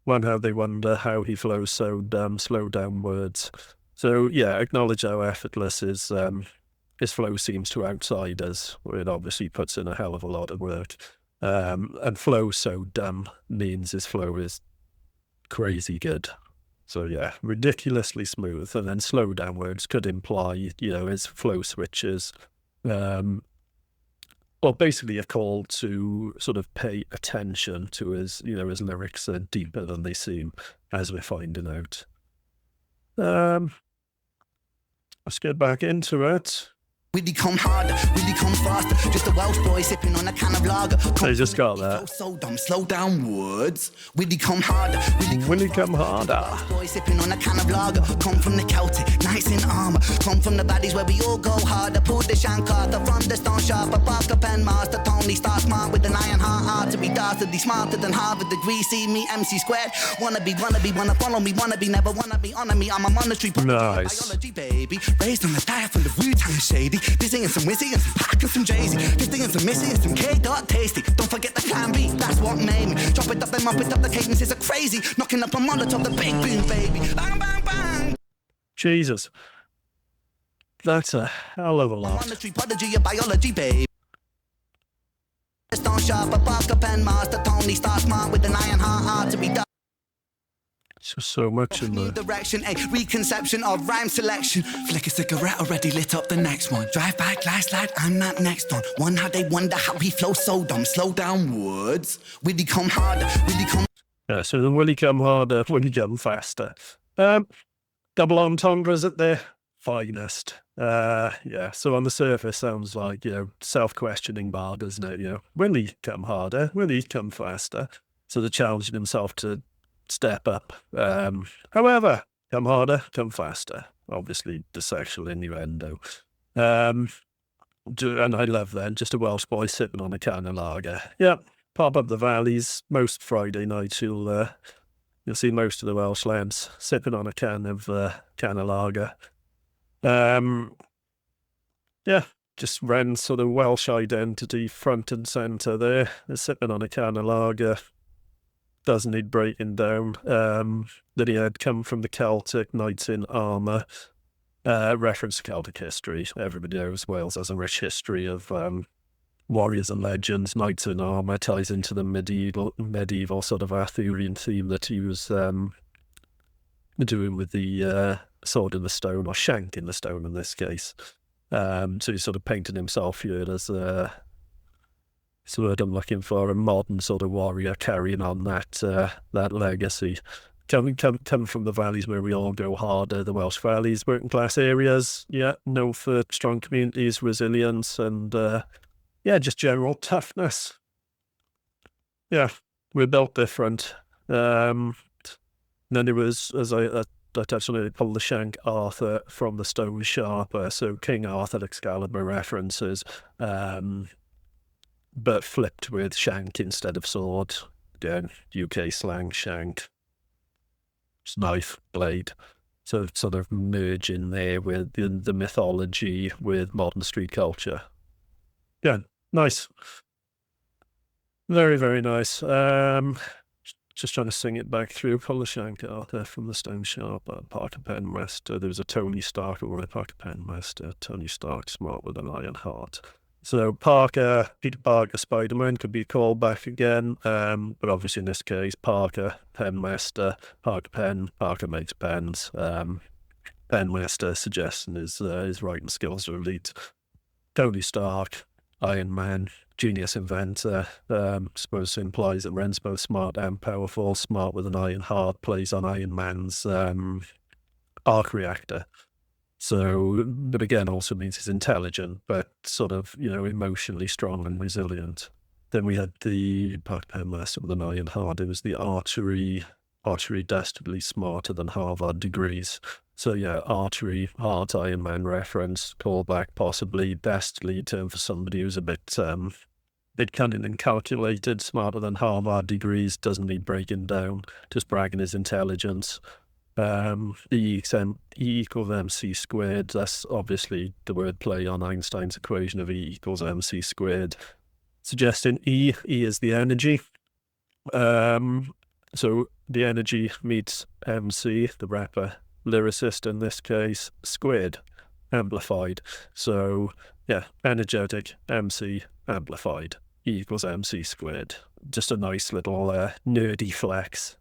they wonder how he flows so dumb, slow down words. So yeah, acknowledge how effortless his flow seems to outsiders, where it obviously puts in a hell of a lot of work. And flow so dumb means his flow is crazy good. So yeah, ridiculously smooth, and then slow down words could imply, his flow switches. Well, basically a call to sort of pay attention to his lyrics are deeper than they seem, as we're finding out. Let's get back into it. Really come harder, really come faster. Just a Welsh boy sipping on a can of lager. I just got that. So dumb, slow down words. Really come harder, Really come harder. Boy sipping on a can of lager. Come from the Celtic, nice in armour. Come from the baddies where we all go harder. Pull the shank harder from the stone sharper. Parker pen master, Tony Star smart with an iron heart. Hard to be dastardly smarter than Harvard degree. See me, MC squared. Wanna follow me, wanna be, never wanna be, honor me. I'm a monetary nice. biology, baby. Raised on a diet full of Wu-Tang shady. Dizzy and some Wizzy and some Pac and some Jay-Z. Gifting and some Missy and some K-Tasty. Don't forget the Clan B, that's what made me. Chop it up, then mop it up, the cadences are crazy. Knocking up a Molotov, the big boom, baby. Bang, bang, bang. Jesus. That's a hell of a lot. Monetary prodigy of biology, baby. Stone sharper, Parker pen master, Tony Star smart with an iron heart, hard to be done. So much in there. Direction, a reconception of rhyme selection. Flick a cigarette, already lit up the next one. Drive by, glass light, I'm that next one. One how they wonder how we flow so dumb. Slow down words, really come harder, really come. Yeah, so the Willie come harder, Willie come faster. Double entendres at their finest. Yeah, so on the surface sounds like, self-questioning bar, doesn't it? Willie come harder, Willie come faster. So they're challenging himself to step up. However, come harder, come faster. Obviously, the sexual innuendo. And I love that. Just a Welsh boy sipping on a can of lager. Yeah, pop up the valleys. Most Friday nights, you'll see most of the Welsh lads sipping on a can of lager. Yeah, just REN sort of Welsh identity front and centre there. They're sipping on a can of lager. Doesn't need breaking down. That he had come from the Celtic, knights in armour. Reference to Celtic history. Everybody knows Wales has a rich history of warriors and legends. Knights in armour ties into the medieval sort of Arthurian theme that he was doing with the sword in the stone, or shank in the stone in this case. So he's sort of painting himself here as word I'm looking for, a modern sort of warrior carrying on that legacy. Coming from the valleys where we all go harder, the Welsh valleys, working class areas, known for strong communities, resilience, and just general toughness. Yeah, we're built different. Then there was, as I touched on it, called the Shank Arthur from the Stone Sharper, so King Arthur Excalibur references, but flipped with shank instead of sword. Again, UK slang, shank. It's knife, blade. So sort of merge in there with the mythology with modern street culture. Yeah, nice. Very, very nice. Just trying to sing it back through. Call the Shank Arthur from the Stone Sharper, Parker Penmaster. There was a Tony Stark or a Parker Penmaster. Tony Stark, smart with an iron heart. So Peter Parker, Spider-Man could be called back again, but obviously in this case, Parker, Penmaster, Parker Pen, Parker makes pens. Penmaster suggesting his writing skills are elite. Tony Stark, Iron Man, genius inventor. Suppose implies that REN's both smart and powerful. Smart with an iron heart, plays on Iron Man's arc reactor. So, but again, also means he's intelligent, but sort of, emotionally strong and resilient. Then we had the Parker Penmaster with an iron heart. It was the archery dastardly smarter than Harvard degrees. So yeah, archery, heart, Iron Man reference, callback, possibly dastardly term for somebody who's a bit cunning and calculated, smarter than Harvard degrees, doesn't need breaking down, just bragging his intelligence. E equals mc squared. That's obviously the wordplay on Einstein's equation of E equals mc squared, suggesting E is the energy. So the energy meets MC, the rapper, lyricist in this case, squared, amplified. So yeah, energetic, MC, amplified. E equals MC squared. Just a nice little nerdy flex.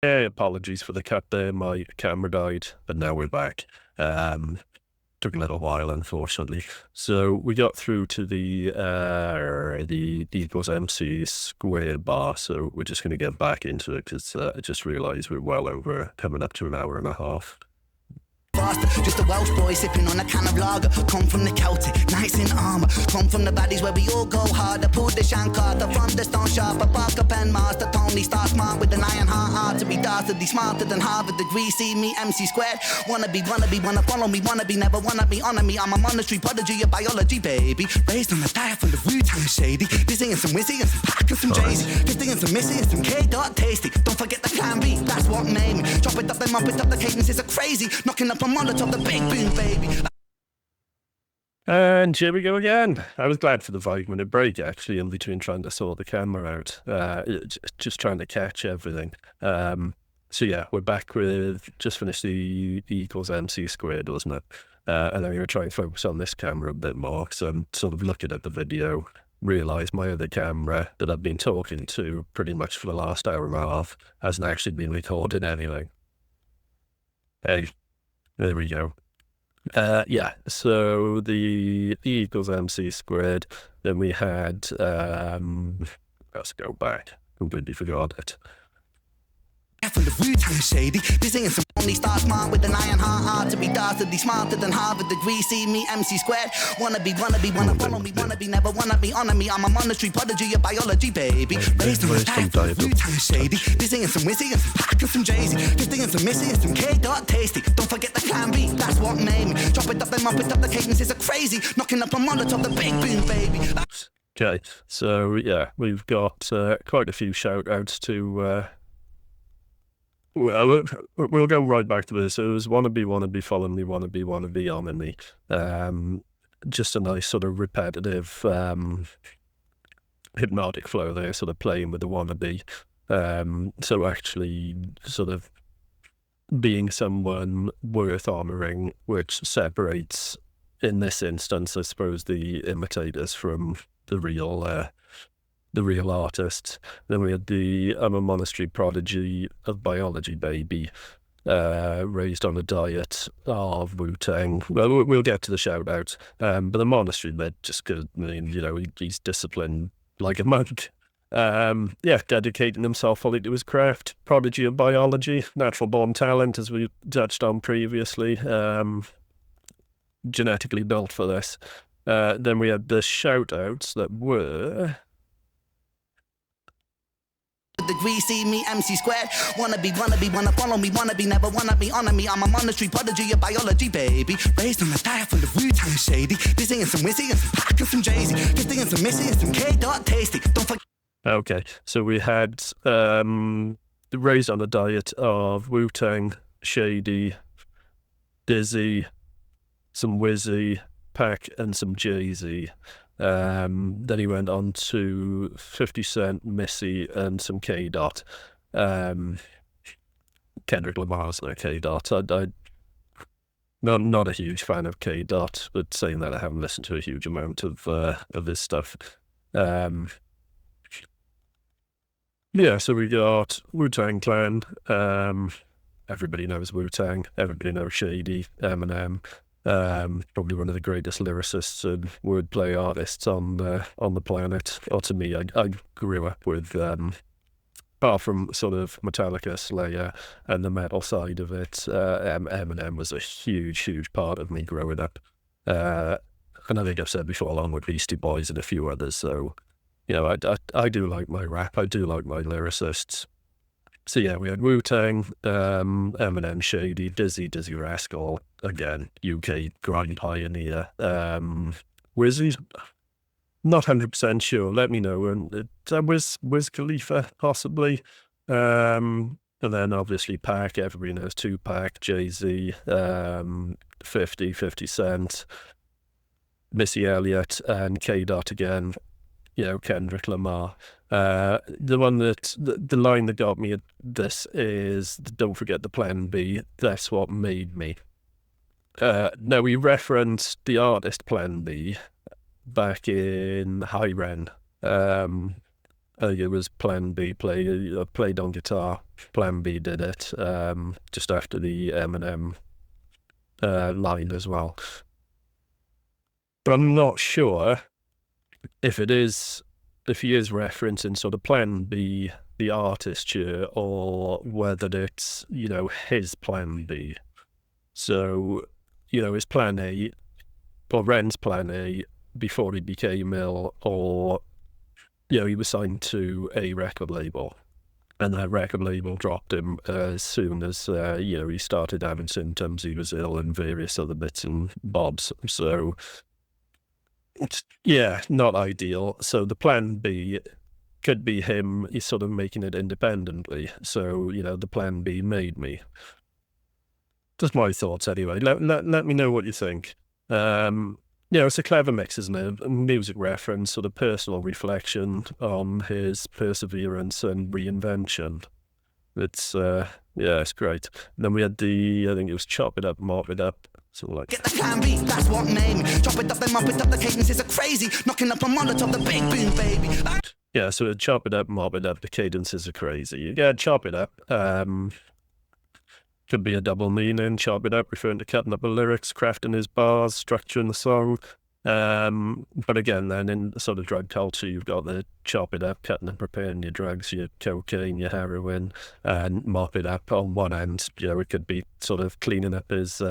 Hey, apologies for the cut there. My camera died, but now we're back. Took a little while, unfortunately. So we got through to the D equals MC squared bar. So we're just going to get back into it because I just realised we're well over, coming up to an hour and a half. Just a Welsh boy sipping on a can of lager. Come from the Celtic, knights in armour. Come from the baddies where we all go harder. Pulled the Shankarta from the stone sharper. Parker pen master, Tony Star smart with an iron heart to be dastardly smarter than Harvard degree. See me, MC squared. Wanna follow me, wanna be, never wanna be, honor me. I'm a monetary prodigy of biology, baby. Raised on a diet full of Wu-Tang shady. Dizzy and some Wizzy and some Pack and some Jay-Z. 50 and some Missy and some K-Dot tasty. Don't forget the plan B, that's what made me. Chop it up, then mop it up, the cadences are crazy. Knocking up a Molotov, the big boom, baby. And here we go again. I was glad for the 5-minute break, actually, in between trying to sort the camera out. Just trying to catch everything. So yeah, we're back with, just finished the E equals MC squared, wasn't it? And I'm going to try and focus on this camera a bit more, because I'm sort of looking at the video, realise my other camera that I've been talking to pretty much for the last hour and a half hasn't actually been recording anything. Hey, there we go. Yeah, so the E equals MC squared, then we had, let's go back, completely forgot it. Full of Wu-Tang shady. Dizzy and some only star smart with an iron heart to be dastardly smarter than Harvard degree. See me, MC squared. Wanna follow me, wanna be, never wanna be, honor me. I'm a monetary prodigy of biology, baby. Raised on a diet full of Wu-Tang shady. Dizzy and some Wizzy and some Pack and some Jay-Z. 50 and some Missy and some K-Dot tasty. Don't forget the plan B, that's what made me. Chop it up, then mop it up, the cadences are crazy. Knocking up a Molotov, the big boom, baby. Okay, so yeah, we've got quite a few shout-outs to... Well, we'll go right back to this. It was wannabe, follow me, wannabe, honor me. Just a nice sort of repetitive hypnotic flow there, sort of playing with the wannabe. So actually sort of being someone worth honouring, which separates, in this instance, I suppose, the imitators from the real artists. Then we had the I'm a monastery prodigy of biology, baby, raised on a diet of Wu-Tang. Well, we'll get to the shout-outs. But the monastery bit, just because, I mean, you know, he's disciplined like a monk. Yeah, dedicating himself fully to his craft. Prodigy of biology, natural-born talent, as we touched on previously. Genetically built for this. Then we had the shout-outs that were... Degree, see me, MC squared. Wanna follow me, wanna be, never wanna be, honor me. I'm a monetary prodigy of biology, baby. Raised on a diet full of Wu-Tang shady. Dizzy and some Wizzy and some Pack and some Jay-Z. 50 and some Missy and some K-Dot tasty. Don't forget. Okay, so we had raised on a diet of Wu-Tang, Shady, Dizzy, some Wizzy, Pack, and some Jay-Z. Then he went on to 50 Cent, Missy, and some K-Dot. Kendrick Lamar's no K-Dot. Not a huge fan of K-Dot, but saying that, I haven't listened to a huge amount of his stuff. Yeah, so we got Wu-Tang Clan. Everybody knows Wu-Tang. Everybody knows Shady, Eminem. Probably one of the greatest lyricists and wordplay artists on the planet. Or to me, I grew up with, apart from sort of Metallica, Slayer, and the metal side of it, Eminem was a huge part of me growing up. And I think I've said before, along with Beastie Boys and a few others. So, you know, I do like my rap. I do like my lyricists. So yeah, we had Wu-Tang, Eminem, Shady, Dizzy Rascal, again, UK grind pioneer, Wizzy, not 100% sure, let me know, and Wiz Khalifa, possibly, and then obviously Pac, everybody knows Tupac, Jay-Z, 50 Cent, Missy Elliott, and K-Dot again, you know, Kendrick Lamar. The line that got me at this is, don't forget the plan B, that's what made me. Now, we referenced the artist Plan B back in REN. It was Plan B played on guitar. Plan B did it just after the Eminem line as well. But I'm not sure if he is referencing sort of Plan B, the artist here, or whether it's, his Plan B. So, his Plan A, or Ren's Plan A before he became ill, or, he was signed to a record label. And that record label dropped him as soon as, he started having symptoms. He was ill and various other bits and bobs. So, not ideal. So the Plan B could be him sort of making it independently. So, the Plan B made me. Just my thoughts anyway. Let me know what you think. It's a clever mix, isn't it? A music reference, sort of personal reflection on his perseverance and reinvention. It's, it's great. And then we had I think it was Chop It Up, Mop It Up. Something like Get the Plan B, that's what made me. Chop it up, then mop it up, the cadences are crazy. Knocking up a Molotov, the big boom, baby. Yeah, so Chop It Up, Mop It Up, the cadences are crazy. Yeah, Chop It Up. Could be a double meaning. Chop it up, referring to cutting up the lyrics, crafting his bars, structuring the song. But again, then in sort of drug culture, you've got the chop it up, cutting and preparing your drugs, your cocaine, your heroin, and mop it up on one end. It could be sort of cleaning up his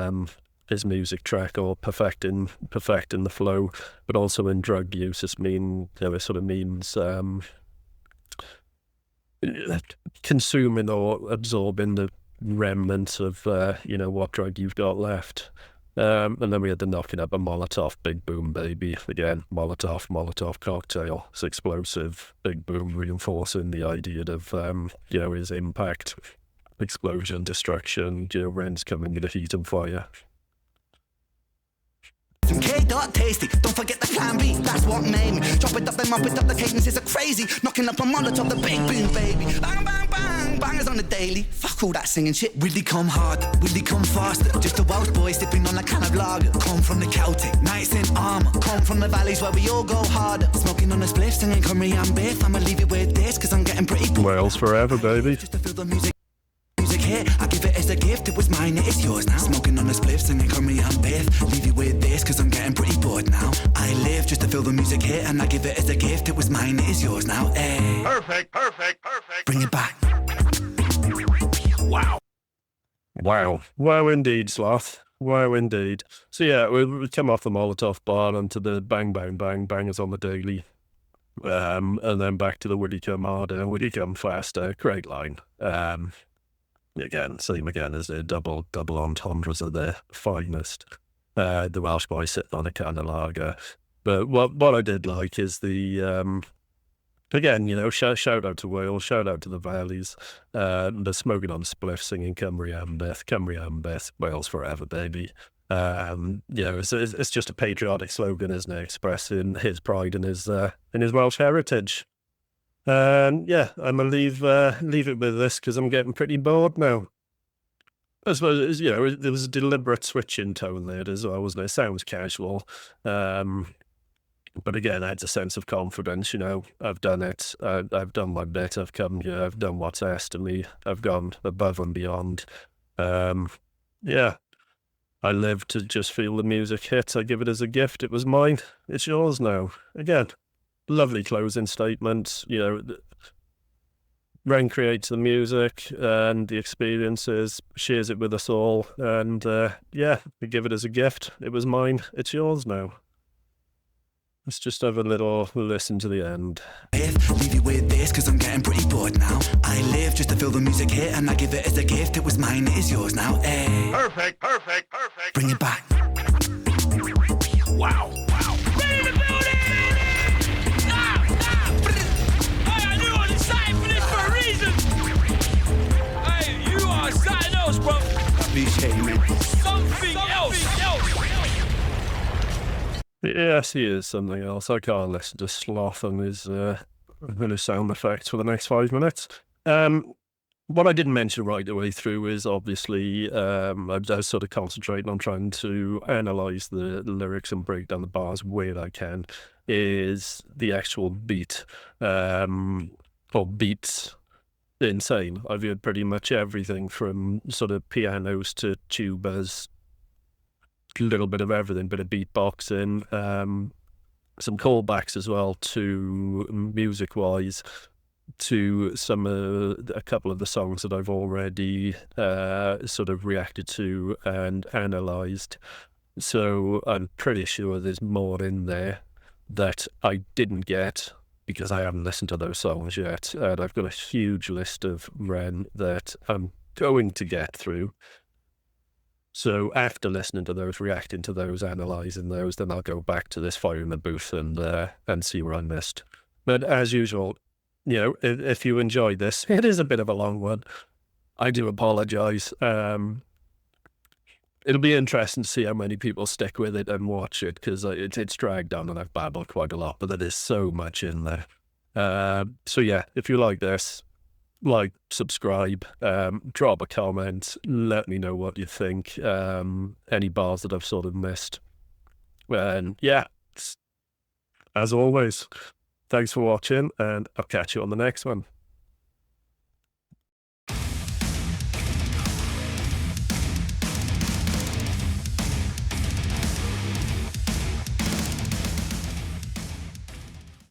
music track or perfecting the flow, but also in drug use, it sort of means consuming or absorbing the remnants of what drug you've got left. And then we had the knocking up a Molotov, big boom, baby. Again, Molotov cocktail. It's explosive, big boom, reinforcing the idea of his impact, explosion, destruction. Ren's coming with a heat and fire. Some K.tasty, don't forget the Plan B, that's what made me. Chop it up, then mop it up, the cadences are crazy. Knocking up a Molotov, the big boom, baby. Bang, bang, bang, bangers on the daily. Fuck all that singing shit. Really come hard, really come faster. Just a Welsh boy sipping on a can of lager. Come from the Celtic, nights in armour. Come from the valleys where we all go harder. Smoking on a spliff, singing Cymru and Biff. I'ma leave it with this, cause I'm getting pretty bored. Wales forever, baby. Just to feel the music hit, I give it as a gift. It was mine, it is yours now. Smoking on a spliff, singing Cymru and Biff. Leave you with this, cause I'm getting pretty bored now. I live just to feel the music hit, and I give it as a gift. It was mine, it is yours now. Ay. Perfect. Bring it back. Wow indeed, Sloth. Wow indeed. So yeah, we come off the Molotov bar onto the bang bang bang bangers on the daily. And then back to the would he come harder, would he come faster? Great line. Again, same again as the double entendres of the finest. The Welsh boy sitting on a can of lager. But what I did like is the again, shout out to Wales, shout out to the valleys. The smoking on spliff, singing Cymru and Beth, Wales forever, baby. It's just a patriotic slogan, isn't it? Expressing his pride in his Welsh heritage. I'm gonna leave it with this because I'm getting pretty bored now. I suppose there was a deliberate switch in tone there as well, wasn't it? It sounds casual, but again, I had a sense of confidence. I've done it. I've done my bit. I've come here. I've done what's asked of me. I've gone above and beyond. I live to just feel the music hit. I give it as a gift. It was mine. It's yours now. Again, lovely closing statement. Ren creates the music and the experiences, shares it with us all, and we give it as a gift. It was mine. It's yours now. Let's just have a little listen to the end. Leave you with this, cause I'm getting pretty bored now. I live just to feel the music hit, and I give it as a gift. It was mine, it is yours now. Ay. Perfect. Bring it back. Wow. Ready to build it! Hey, I knew I was excited for this for a reason! Hey, you are something else, bro! Something else! Yes, he is something else. I can't listen to Sloth and his sound effects for the next 5 minutes. What I didn't mention right the way through is obviously I was sort of concentrating on trying to analyze the lyrics and break down the bars where I can, is the actual beat, or beats. Insane. I've heard pretty much everything from sort of pianos to tubas, a little bit of everything, bit of beatboxing, some callbacks as well to music-wise to a couple of the songs that I've already sort of reacted to and analysed. So I'm pretty sure there's more in there that I didn't get because I haven't listened to those songs yet. And I've got a huge list of REN that I'm going to get through. So after listening to those, reacting to those, analysing those, then I'll go back to this fire in the booth and see where I missed. But as usual, you know, if you enjoyed this, it is a bit of a long one. I do apologise. It'll be interesting to see how many people stick with it and watch it, because it's dragged on and I've babbled quite a lot, but there is so much in there. So yeah, if you like this, like, subscribe, drop a comment, let me know what you think, any bars that I've sort of missed. And yeah, as always, thanks for watching, and I'll catch you on the next one.